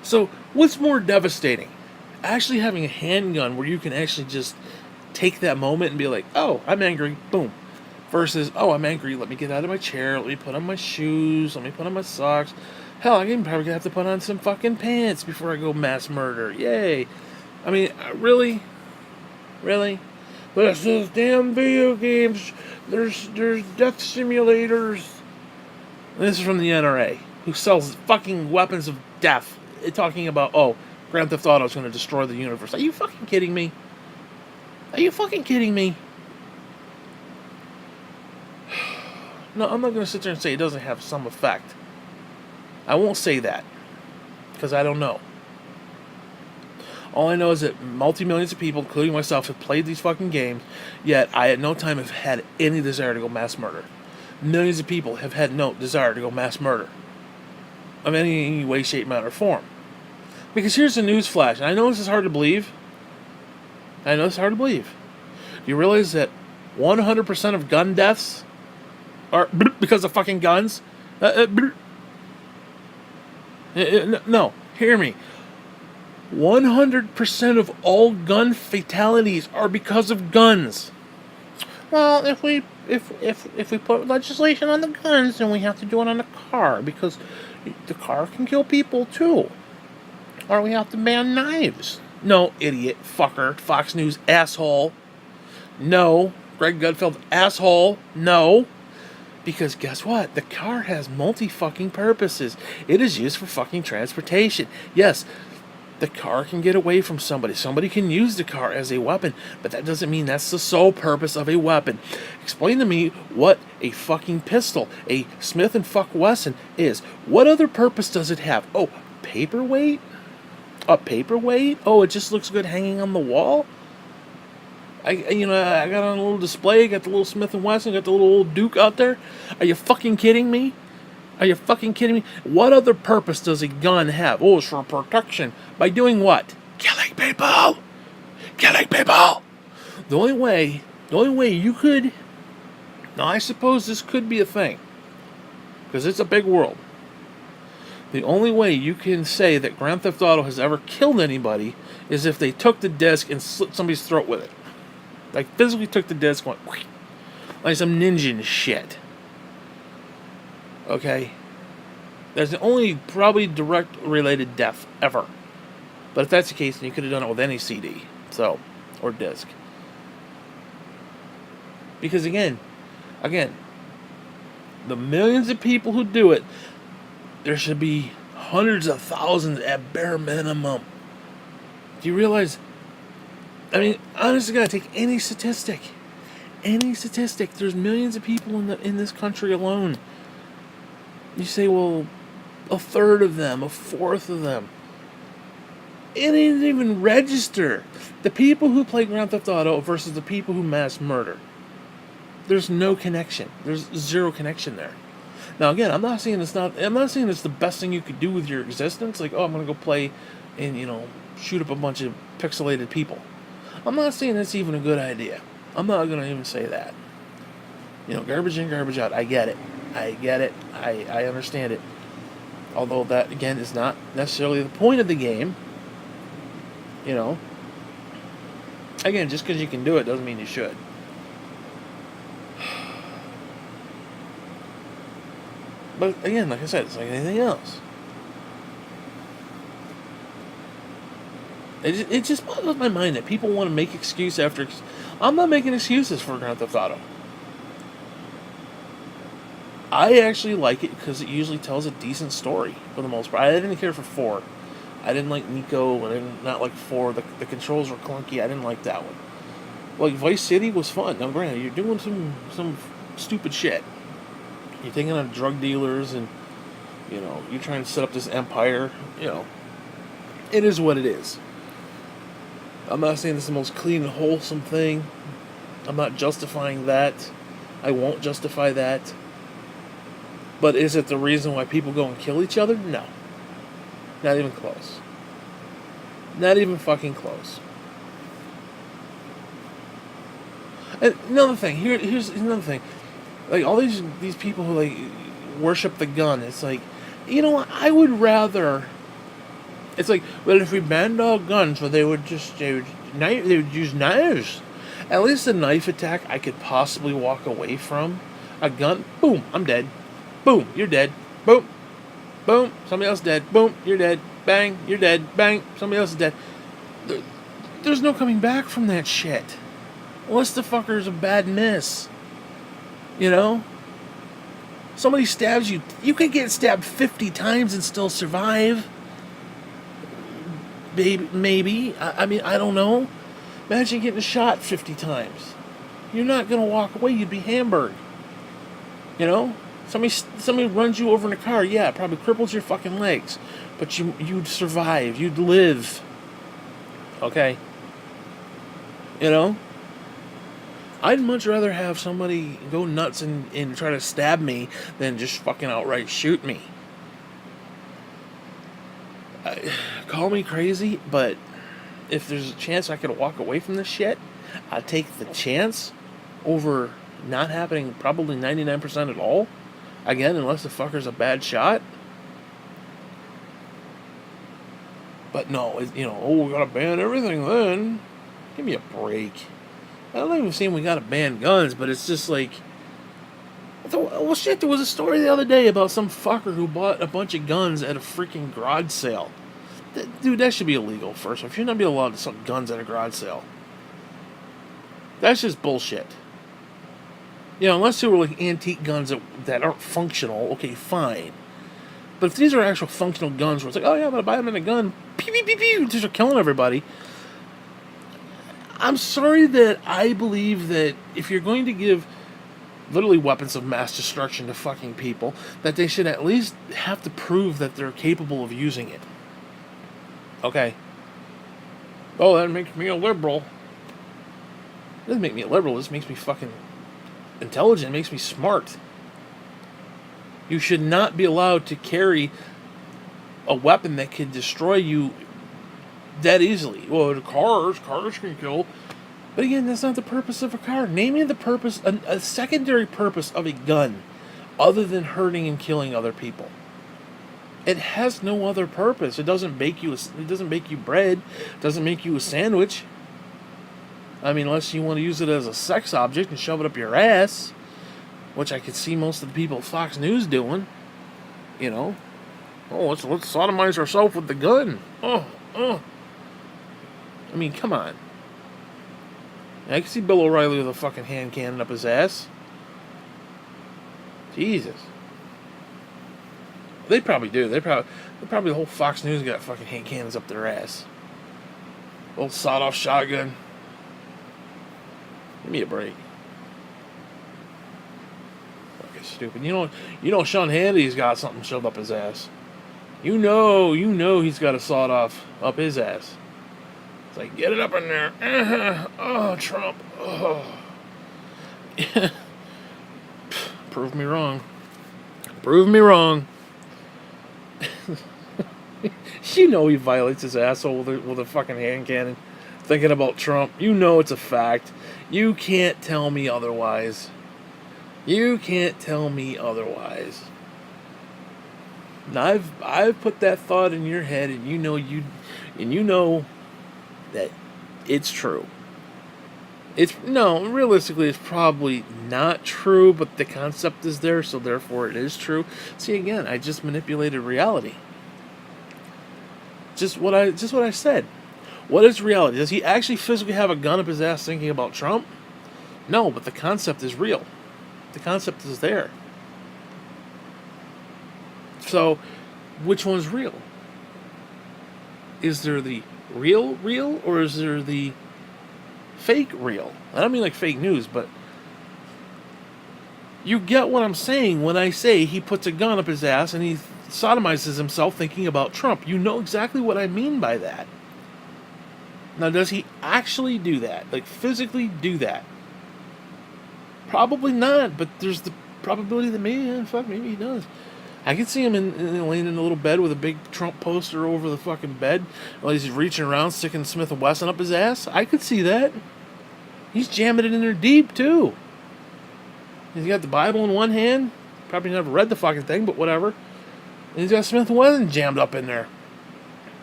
So, what's more devastating? Actually having a handgun where you can actually just take that moment and be like, oh, I'm angry, boom. Versus, oh, I'm angry, let me get out of my chair, let me put on my shoes, let me put on my socks. Hell, I'm probably going to have to put on some fucking pants before I go mass murder. Yay. I mean, really? Really? There's those damn video games. There's death simulators. And this is from the NRA, who sells fucking weapons of death. Talking about, oh, Grand Theft Auto is going to destroy the universe. Are you fucking kidding me? Are you fucking kidding me? No, I'm not going to sit there and say it doesn't have some effect. I won't say that. Because I don't know. All I know is that multi-millions of people, including myself, have played these fucking games, yet I at no time have had any desire to go mass murder. Millions of people have had no desire to go mass murder. Of any way, shape, manner, or form. Because here's the news flash, and I know this is hard to believe. You realize that 100% of gun deaths are because of fucking guns? No, hear me. 100% of all gun fatalities are because of guns. Well, if we put legislation on the guns, then we have to do it on the car, because the car can kill people too. Or we have to ban knives. No, idiot, fucker, Fox News asshole. No, Greg Gutfeld asshole. No. Because guess what? The car has multi-fucking purposes. It is used for fucking transportation. Yes, the car can get away from somebody. Somebody can use the car as a weapon, but that doesn't mean that's the sole purpose of a weapon. Explain to me what a fucking pistol, a Smith & Wesson is. What other purpose does it have? Oh, paperweight? A paperweight? Oh, it just looks good hanging on the wall? I got on a little display, got the little Smith & Wesson, got the little old Duke out there. Are you fucking kidding me? Are you fucking kidding me? What other purpose does a gun have? Oh, it's for protection. By doing what? Killing people! Killing people! The only way you could... Now, I suppose this could be a thing, because it's a big world. The only way you can say that Grand Theft Auto has ever killed anybody is if they took the disc and slit somebody's throat with it. Like, physically took the disc and went... Like some ninja shit. Okay? That's the only probably direct related death ever. But if that's the case, then you could have done it with any CD. So, or disc. Because again, the millions of people who do it, there should be hundreds of thousands at bare minimum. Do you realize? I mean, honestly, gotta take any statistic. There's millions of people in this country alone. You say, well, a third of them, a fourth of them. It didn't even register. The people who play Grand Theft Auto versus the people who mass murder. There's no connection. There's zero connection there. Now again, I'm not saying it's the best thing you could do with your existence. Like, oh, I'm gonna go play and shoot up a bunch of pixelated people. I'm not saying that's even a good idea. I'm not gonna even say that. Garbage in, garbage out. I get it. I understand it. Although that, again, is not necessarily the point of the game. Again, just because you can do it doesn't mean you should. But again, like I said, it's like anything else. It just boggles my mind that people want to make excuse after... I'm not making excuses for Grand Theft Auto. I actually like it because it usually tells a decent story for the most part. I didn't care for 4. I didn't like Nico. I did not like 4. The controls were clunky. I didn't like that one. Like, Vice City was fun. Now, granted, you're doing some stupid shit. You're taking on drug dealers and, you're trying to set up this empire. It is what it is. I'm not saying this is the most clean and wholesome thing. I'm not justifying that. I won't justify that. But is it the reason why people go and kill each other? No. Not even close. Not even fucking close. And another thing, here's another thing. Like, all these people who, like, worship the gun, it's like, you know what, I would rather... It's like, well, if we banned all guns, well, they would use knives. At least a knife attack I could possibly walk away from. A gun, boom, I'm dead. Boom, you're dead. Boom, boom, somebody else dead. Boom, you're dead. Bang, you're dead. Bang, somebody else is dead. There's no coming back from that shit. Unless the fucker's a bad miss. You know? Somebody stabs you. You could get stabbed 50 times and still survive. Maybe. I mean, I don't know. Imagine getting shot 50 times. You're not going to walk away. You'd be Hamburg. You know? Somebody runs you over in a car. Yeah, it probably cripples your fucking legs. But you'd survive. You'd live. Okay? You know? I'd much rather have somebody go nuts and try to stab me than just fucking outright shoot me. Call me crazy, but if there's a chance I could walk away from this shit, I'd take the chance over not happening probably 99% at all. Again, unless the fucker's a bad shot. But no, we gotta ban everything then. Give me a break. I don't even saying we gotta ban guns, but it's just like... Well, shit, there was a story the other day about some fucker who bought a bunch of guns at a freaking garage sale. Dude, that should be illegal, first off. You should not be allowed to sell guns at a garage sale. That's just bullshit. Unless they were like antique guns that aren't functional, okay, fine. But if these are actual functional guns where it's like, oh yeah, I'm gonna buy them in a gun, pew pew pew pew, just are killing everybody. I'm sorry that I believe that if you're going to give literally weapons of mass destruction to fucking people, that they should at least have to prove that they're capable of using it. Okay. Oh, that makes me a liberal. It doesn't make me a liberal, this makes me fucking intelligent, it makes me smart. You should not be allowed to carry a weapon that could destroy you that easily. Well, the cars can kill. But again, that's not the purpose of a car. Name me the purpose, a secondary purpose of a gun, other than hurting and killing other people. It has no other purpose. It doesn't bake you bread. It doesn't make you a sandwich. I mean, unless you want to use it as a sex object and shove it up your ass, which I could see most of the people at Fox News doing. Oh, let's sodomize ourselves with the gun. I mean, come on. I can see Bill O'Reilly with a fucking hand cannon up his ass. Jesus. They probably do. They probably the whole Fox News got fucking hand cannons up their ass. Old sawed-off shotgun. Give me a break. Fucking stupid. You know Sean Hannity's got something shoved up his ass. You know he's got a sawed-off up his ass. It's like, get it up in there. Oh, Trump. Oh. Prove me wrong. Prove me wrong. He violates his asshole with a fucking hand cannon. Thinking about Trump. It's a fact. You can't tell me otherwise. You can't tell me otherwise. Now I've put that thought in your head, and you know that it's true. Realistically, it's probably not true, but the concept is there, so therefore it is true. See, again, I just manipulated reality. Just what I said. What is reality? Does he actually physically have a gun up his ass thinking about Trump? No, but the concept is real. The concept is there. So, which one's real? Is there the real, or is there the fake real? I don't mean like fake news, but you get what I'm saying when I say he puts a gun up his ass and he sodomizes himself thinking about Trump. You know exactly what I mean by that. Now, does he actually do that? Like, physically do that? Probably not, but there's the probability that maybe he does. I could see him laying in a little bed with a big Trump poster over the fucking bed while he's reaching around, sticking Smith & Wesson up his ass. I could see that. He's jamming it in there deep, too. He's got the Bible in one hand. Probably never read the fucking thing, but whatever. And he's got Smith & Wesson jammed up in there.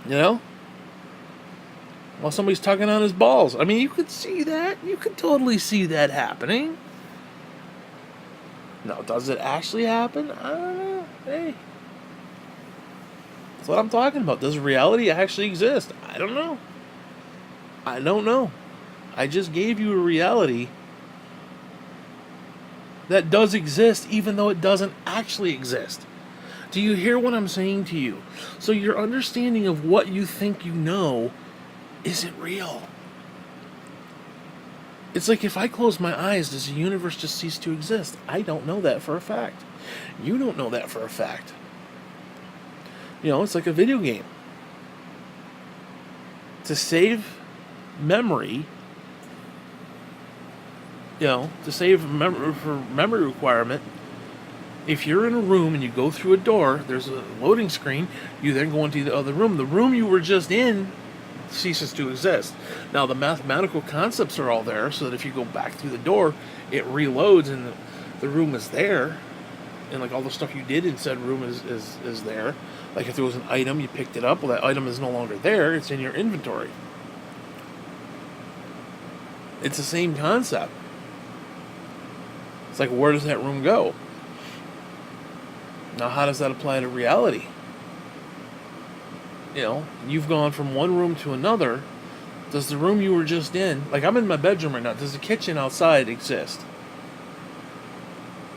You know? While somebody's tugging on his balls. I mean, you could see that. You could totally see that happening. Now, does it actually happen? I don't know. Hey. That's what I'm talking about. Does reality actually exist? I don't know. I don't know. I just gave you a reality that does exist, even though it doesn't actually exist. Do you hear what I'm saying to you? So your understanding of what you think you know isn't real. It's like if I close my eyes, does the universe just cease to exist? I don't know that for a fact. You don't know that for a fact. You know, it's like a video game. To save memory, you know, to save for memory requirement, if you're in a room and you go through a door, there's a loading screen, you then go into the other room. The room you were just in ceases to exist. Now, the mathematical concepts are all there, so that if you go back through the door, it reloads and the room is there. And like all the stuff you did in said room is there. Like if there was an item, you picked it up, well, that item is no longer there, it's in your inventory. It's the same concept. It's like, where does that room go? Now, how does that apply to reality? You know, you've gone from one room to another. Does the room you were just in, like I'm in my bedroom right now, does the kitchen outside exist?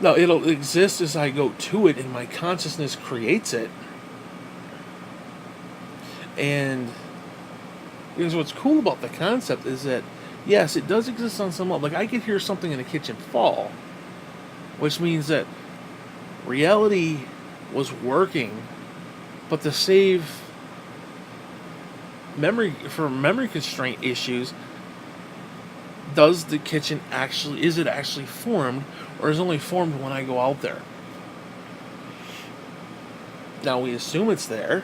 No, it'll exist as I go to it and my consciousness creates it. And because what's cool about the concept is that, yes, it does exist on some level. Like I could hear something in the kitchen fall, which means that reality was working, but to save memory for memory constraint issues, does the kitchen actually, is it actually formed, or is it only formed when I go out there? Now we assume it's there.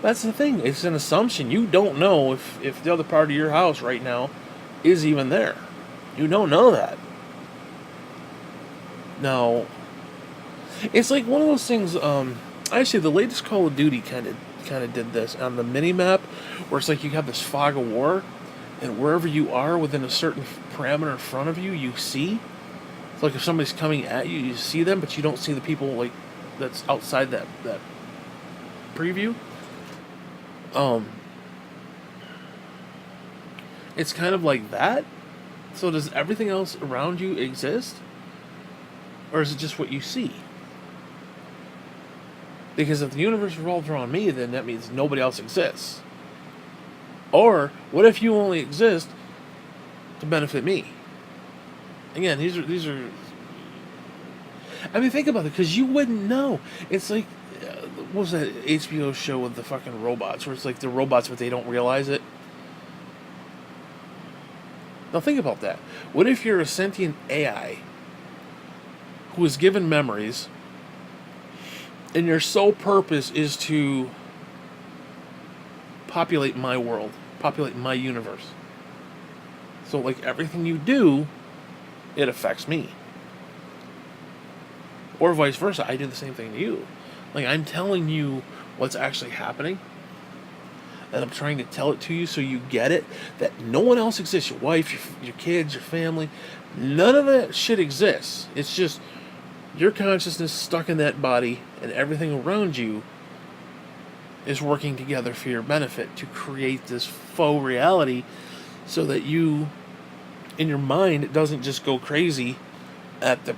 That's the thing, it's an assumption. You don't know if the other part of your house right now is even there. You don't know that. Now, it's like one of those things, actually the latest Call of Duty kind of did this on the mini-map, where it's like you have this fog of war, and wherever you are within a certain parameter in front of you, you see. It's like if somebody's coming at you, you see them, but you don't see the people like that's outside that preview. It's kind of like that. So does everything else around you exist? Or is it just what you see? Because if the universe revolves around me, then that means nobody else exists. Or what if you only exist to benefit me? Again, these are. I mean, think about it, because you wouldn't know. It's like, what was that HBO show with the fucking robots, where it's like the robots, but they don't realize it? Now think about that. What if you're a sentient AI who is given memories, and your sole purpose is to populate my world, populate my universe? So like everything you do, it affects me. Or vice versa, I do the same thing to you. Like I'm telling you what's actually happening, and I'm trying to tell it to you so you get it, that no one else exists. Your wife, your kids, your family, none of that shit exists. It's just your consciousness stuck in that body, and everything around you is working together for your benefit to create this faux reality, so that you, in your mind, it doesn't just go crazy at the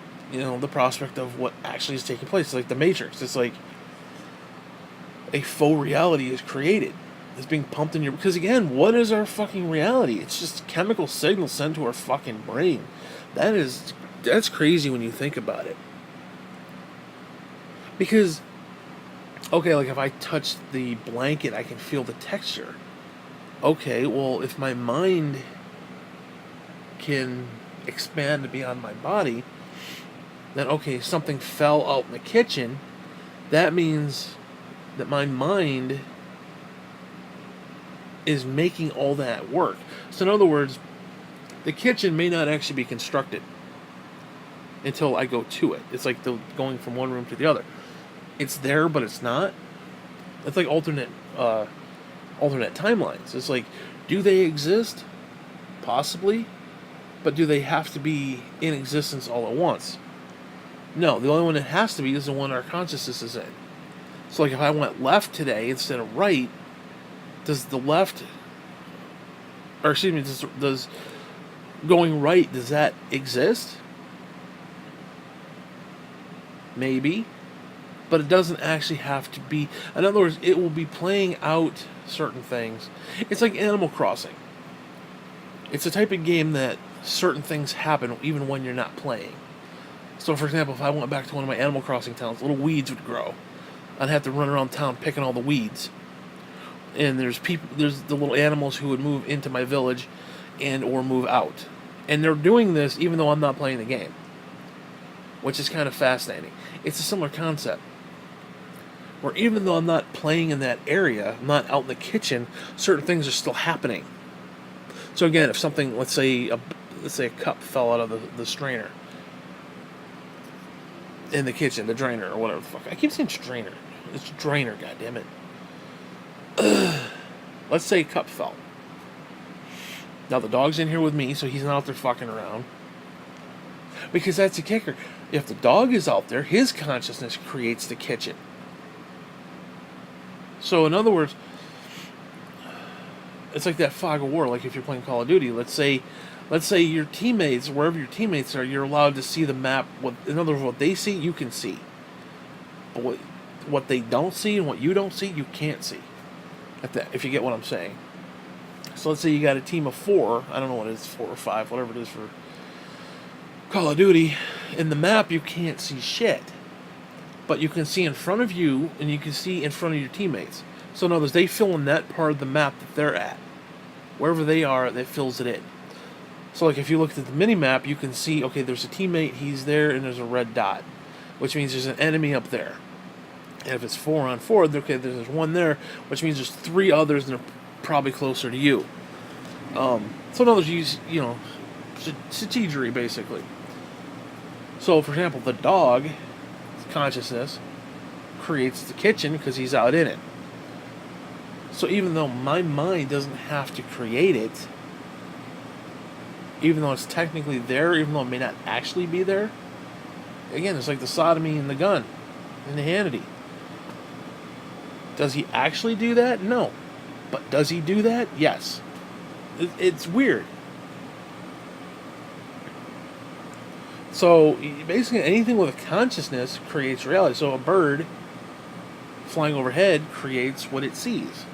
prospect of what actually is taking place. It's like the Matrix. It's like a faux reality is created. It's being pumped in your... Because again, what is our fucking reality? It's just chemical signals sent to our fucking brain. That's crazy when you think about it. Because, okay, like if I touch the blanket, I can feel the texture. Okay, well, if my mind can expand beyond my body, then okay, something fell out in the kitchen, that means that my mind is making all that work. So in other words, the kitchen may not actually be constructed until I go to it. It's like going from one room to the other. It's there, but it's not. It's like alternate timelines. It's like, do they exist? Possibly. But do they have to be in existence all at once? No, the only one that has to be is the one our consciousness is in. So like if I went left today instead of right, does the left, or excuse me, does going right, does that exist? Maybe. But it doesn't actually have to be. In other words, it will be playing out certain things. It's like Animal Crossing. It's a type of game that certain things happen even when you're not playing. So, for example, if I went back to one of my Animal Crossing towns, little weeds would grow. I'd have to run around town picking all the weeds. And there's the little animals who would move into my village and or move out. And they're doing this even though I'm not playing the game, which is kind of fascinating. It's a similar concept, where even though I'm not playing in that area, I'm not out in the kitchen, certain things are still happening. So again, if something, let's say a cup fell out of the strainer in the kitchen, the drainer or whatever the fuck. I keep saying strainer. It's drainer, goddammit. Let's say a cup fell. Now the dog's in here with me, so he's not out there fucking around. Because that's the kicker. If the dog is out there, his consciousness creates the kitchen. So in other words, it's like that fog of war. Like if you're playing Call of Duty, let's say your teammates, wherever your teammates are, you're allowed to see the map. In other words, what they see, you can see. But what they don't see and what you don't see, you can't see. If you get what I'm saying. So let's say you got a team of 4. I don't know what it is, 4 or 5, whatever it is for Call of Duty. In the map, you can't see shit. But you can see in front of you, and you can see in front of your teammates. So in other words, they fill in that part of the map that they're at. Wherever they are, that fills it in. So like if you looked at the mini-map, you can see, okay, there's a teammate, he's there, and there's a red dot. Which means there's an enemy up there. And if it's 4 on 4, okay, there's one there, which means there's 3 others that are probably closer to you. So in other words, use, strategy, basically. So, for example, the dog consciousness creates the kitchen because he's out in it. So even though my mind doesn't have to create it, even though it's technically there, even though it may not actually be there, again, it's like the sodomy and the gun and the Hannity. Does he actually do that? No. But does he do that? Yes. It's weird. So, basically anything with a consciousness creates reality. So a bird flying overhead creates what it sees.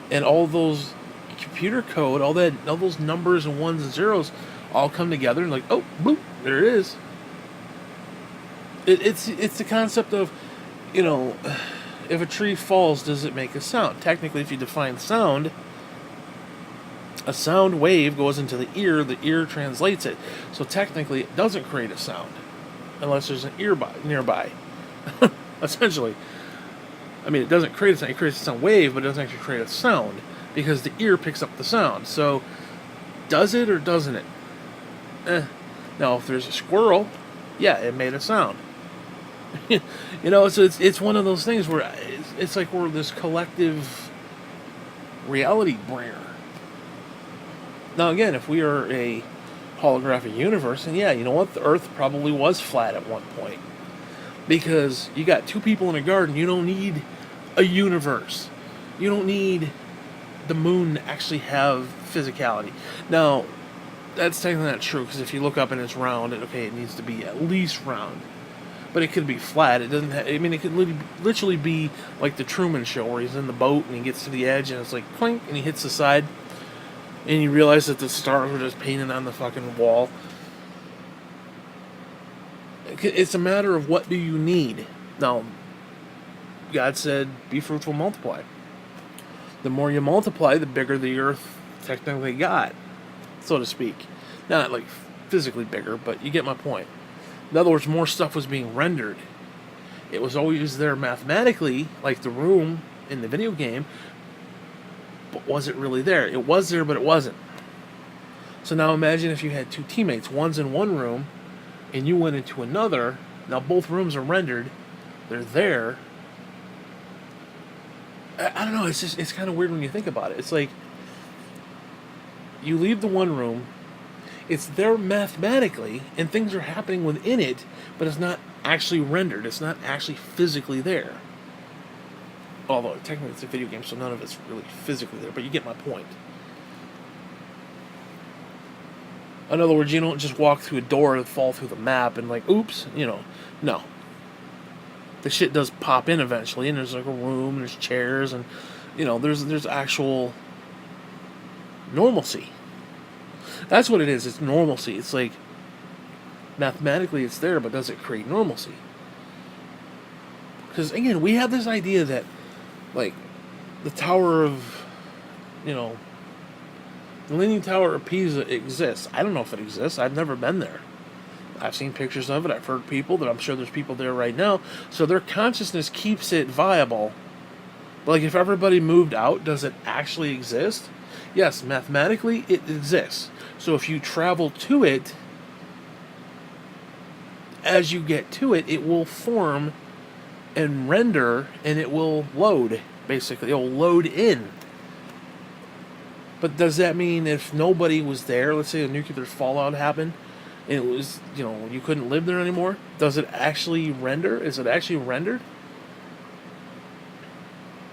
And all those computer code, all those numbers and ones and zeros all come together and like, oh, boop, there it is. It's the concept of, if a tree falls, does it make a sound? Technically, if you define sound, a sound wave goes into the ear translates it. So technically, it doesn't create a sound unless there's an ear nearby. Essentially. I mean, it doesn't create a sound. It creates a sound wave, but it doesn't actually create a sound because the ear picks up the sound. So, does it or doesn't it? Now, if there's a squirrel, yeah, it made a sound. So it's one of those things where it's like we're this collective reality bringer. Now again, if we are a holographic universe, then yeah, you know what? The Earth probably was flat at one point. Because you got 2 people in a garden, you don't need a universe. You don't need the moon to actually have physicality. Now, that's technically not true, because if you look up and it's round, it needs to be at least round. But it could be flat. It doesn't have, it could literally be like the Truman Show, where he's in the boat and he gets to the edge and it's like clink and he hits the side and you realize that the stars were just painted on the fucking wall. It's a matter of what do you need. Now, God said, be fruitful, multiply. The more you multiply, the bigger the earth technically got, so to speak. Not like physically bigger, but you get my point. In other words, more stuff was being rendered. It was always there mathematically, like the room in the video game, but was it really there? It was there, but it wasn't. So now imagine if you had two teammates. One's in one room, and you went into another. Now both rooms are rendered. They're there. I don't know. It's kind of weird when you think about it. It's like you leave the one room. It's there mathematically, and things are happening within it, but it's not actually rendered. It's not actually physically there. Although technically it's a video game, so none of it's really physically there. But you get my point. In other words, you don't just walk through a door and fall through the map and like, oops, no. The shit does pop in eventually, and there's like a room, and there's chairs, and there's actual normalcy. That's what it is. It's normalcy. It's like mathematically it's there, but does it create normalcy? Because again, we have this idea that like the Tower of, the Leaning Tower of Pisa exists. I don't know if it exists. I've never been there. I've seen pictures of it. I've heard people that I'm sure there's people there right now. So their consciousness keeps it viable. But like if everybody moved out, does it actually exist? Yes, mathematically it exists. So if you travel to it, as you get to it, it will form and render, and it will load, basically. It will load in. But does that mean if nobody was there, let's say a nuclear fallout happened, and it was, you couldn't live there anymore, does it actually render? Is it actually rendered?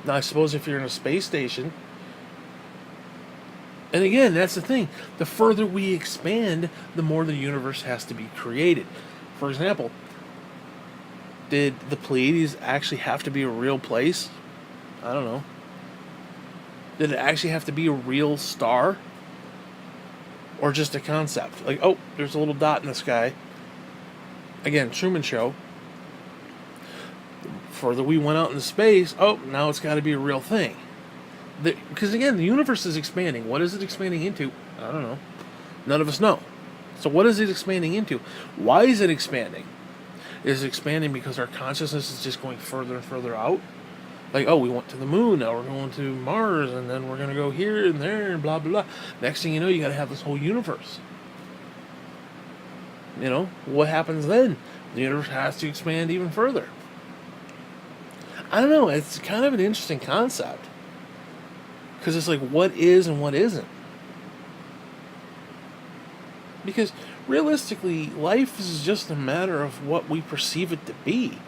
Now, I suppose if you're in a space station, and again, that's the thing, the further we expand, the more the universe has to be created. For example, did the Pleiades actually have to be a real place? I don't know. Did it actually have to be a real star? Or just a concept? Like, oh, there's a little dot in the sky. Again, Truman Show. The further we went out into space, oh, now it's got to be a real thing. Because again, the universe is expanding. What is it expanding into? I don't know. None of us know. So what is it expanding into? Why is it expanding? Is it expanding because our consciousness is just going further and further out? Like, oh, we went to the moon, now we're going to Mars, and then we're going to go here and there, and blah, blah, blah. Next thing you know, you got to have this whole universe. What happens then? The universe has to expand even further. I don't know, it's kind of an interesting concept. Because it's like, what is and what isn't? Because realistically, life is just a matter of what we perceive it to be.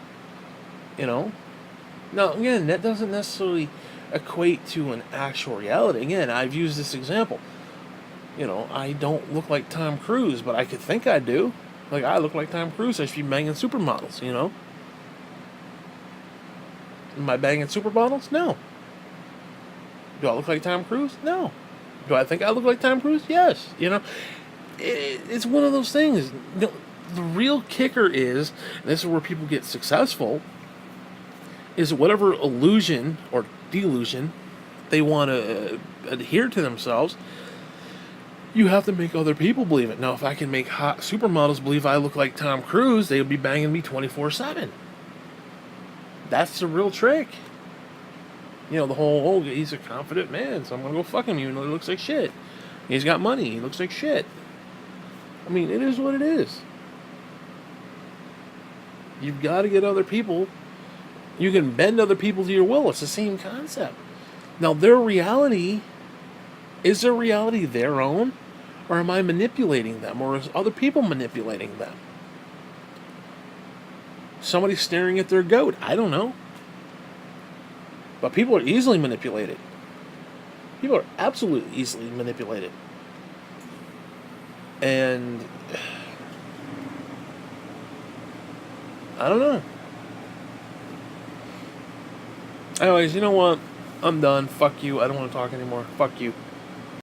Now, again, that doesn't necessarily equate to an actual reality. Again, I've used this example. I don't look like Tom Cruise, but I could think I do. Like, I look like Tom Cruise. I should be banging supermodels, Am I banging supermodels? No. Do I look like Tom Cruise? No. Do I think I look like Tom Cruise? Yes. It's one of those things. The real kicker is, and this is where people get successful, is whatever illusion or delusion they want to adhere to themselves, you have to make other people believe it. Now, if I can make hot supermodels believe I look like Tom Cruise, they would be banging me 24/7. That's the real trick. The whole, he's a confident man, so I'm going to go fuck him even though he looks like shit. He's got money, he looks like shit. I mean, it is what it is. You've got to get other people. You can bend other people to your will. It's the same concept. Now, their reality, is their reality their own? Or am I manipulating them? Or is other people manipulating them? Somebody staring at their goat. I don't know. But people are easily manipulated. People are absolutely easily manipulated. And I don't know. Anyways, you know what? I'm done. Fuck you. I don't want to talk anymore. Fuck you.